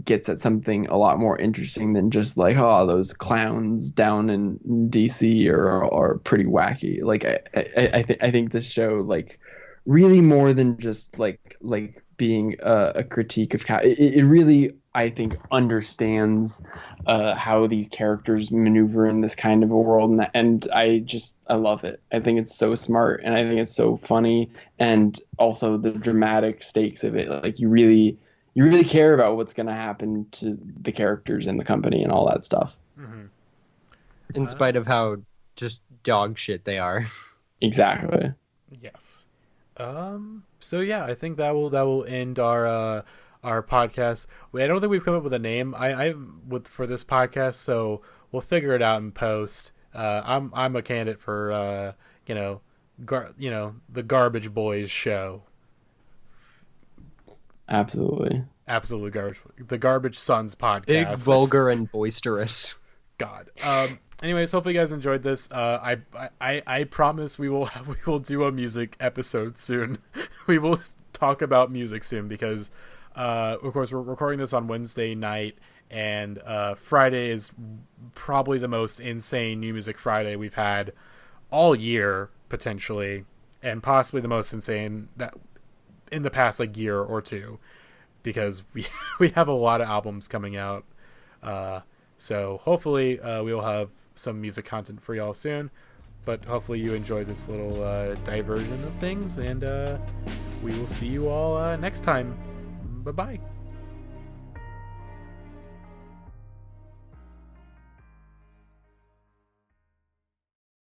gets at something a lot more interesting than just like, oh, those clowns down in DC are pretty wacky. Like I think this show like really more than just like being a critique of it really, I think, understands how these characters maneuver in this kind of a world, and I love it. I think it's so smart, and I think it's so funny, and also the dramatic stakes of it. Like you really care about what's going to happen to the characters in the company and all that stuff. Mm-hmm. In spite of how just dog shit they are. Exactly. Yes. So yeah, I think that will end our podcast. I don't think we've come up with a name for this podcast, so we'll figure it out in post. I'm a candidate for the Garbage Boys show. Absolutely garbage. The Garbage Sons podcast. Big, vulgar, and boisterous. God. Anyways, hopefully you guys enjoyed this. I promise we will do a music episode soon. We will talk about music soon, because of course we're recording this on Wednesday night, and Friday is probably the most insane New Music Friday we've had all year, potentially, and possibly the most insane that in the past like year or two, because we have a lot of albums coming out. So hopefully we'll have some music content for y'all soon, but hopefully you enjoyed this little diversion of things, and we will see you all next time. Bye-bye.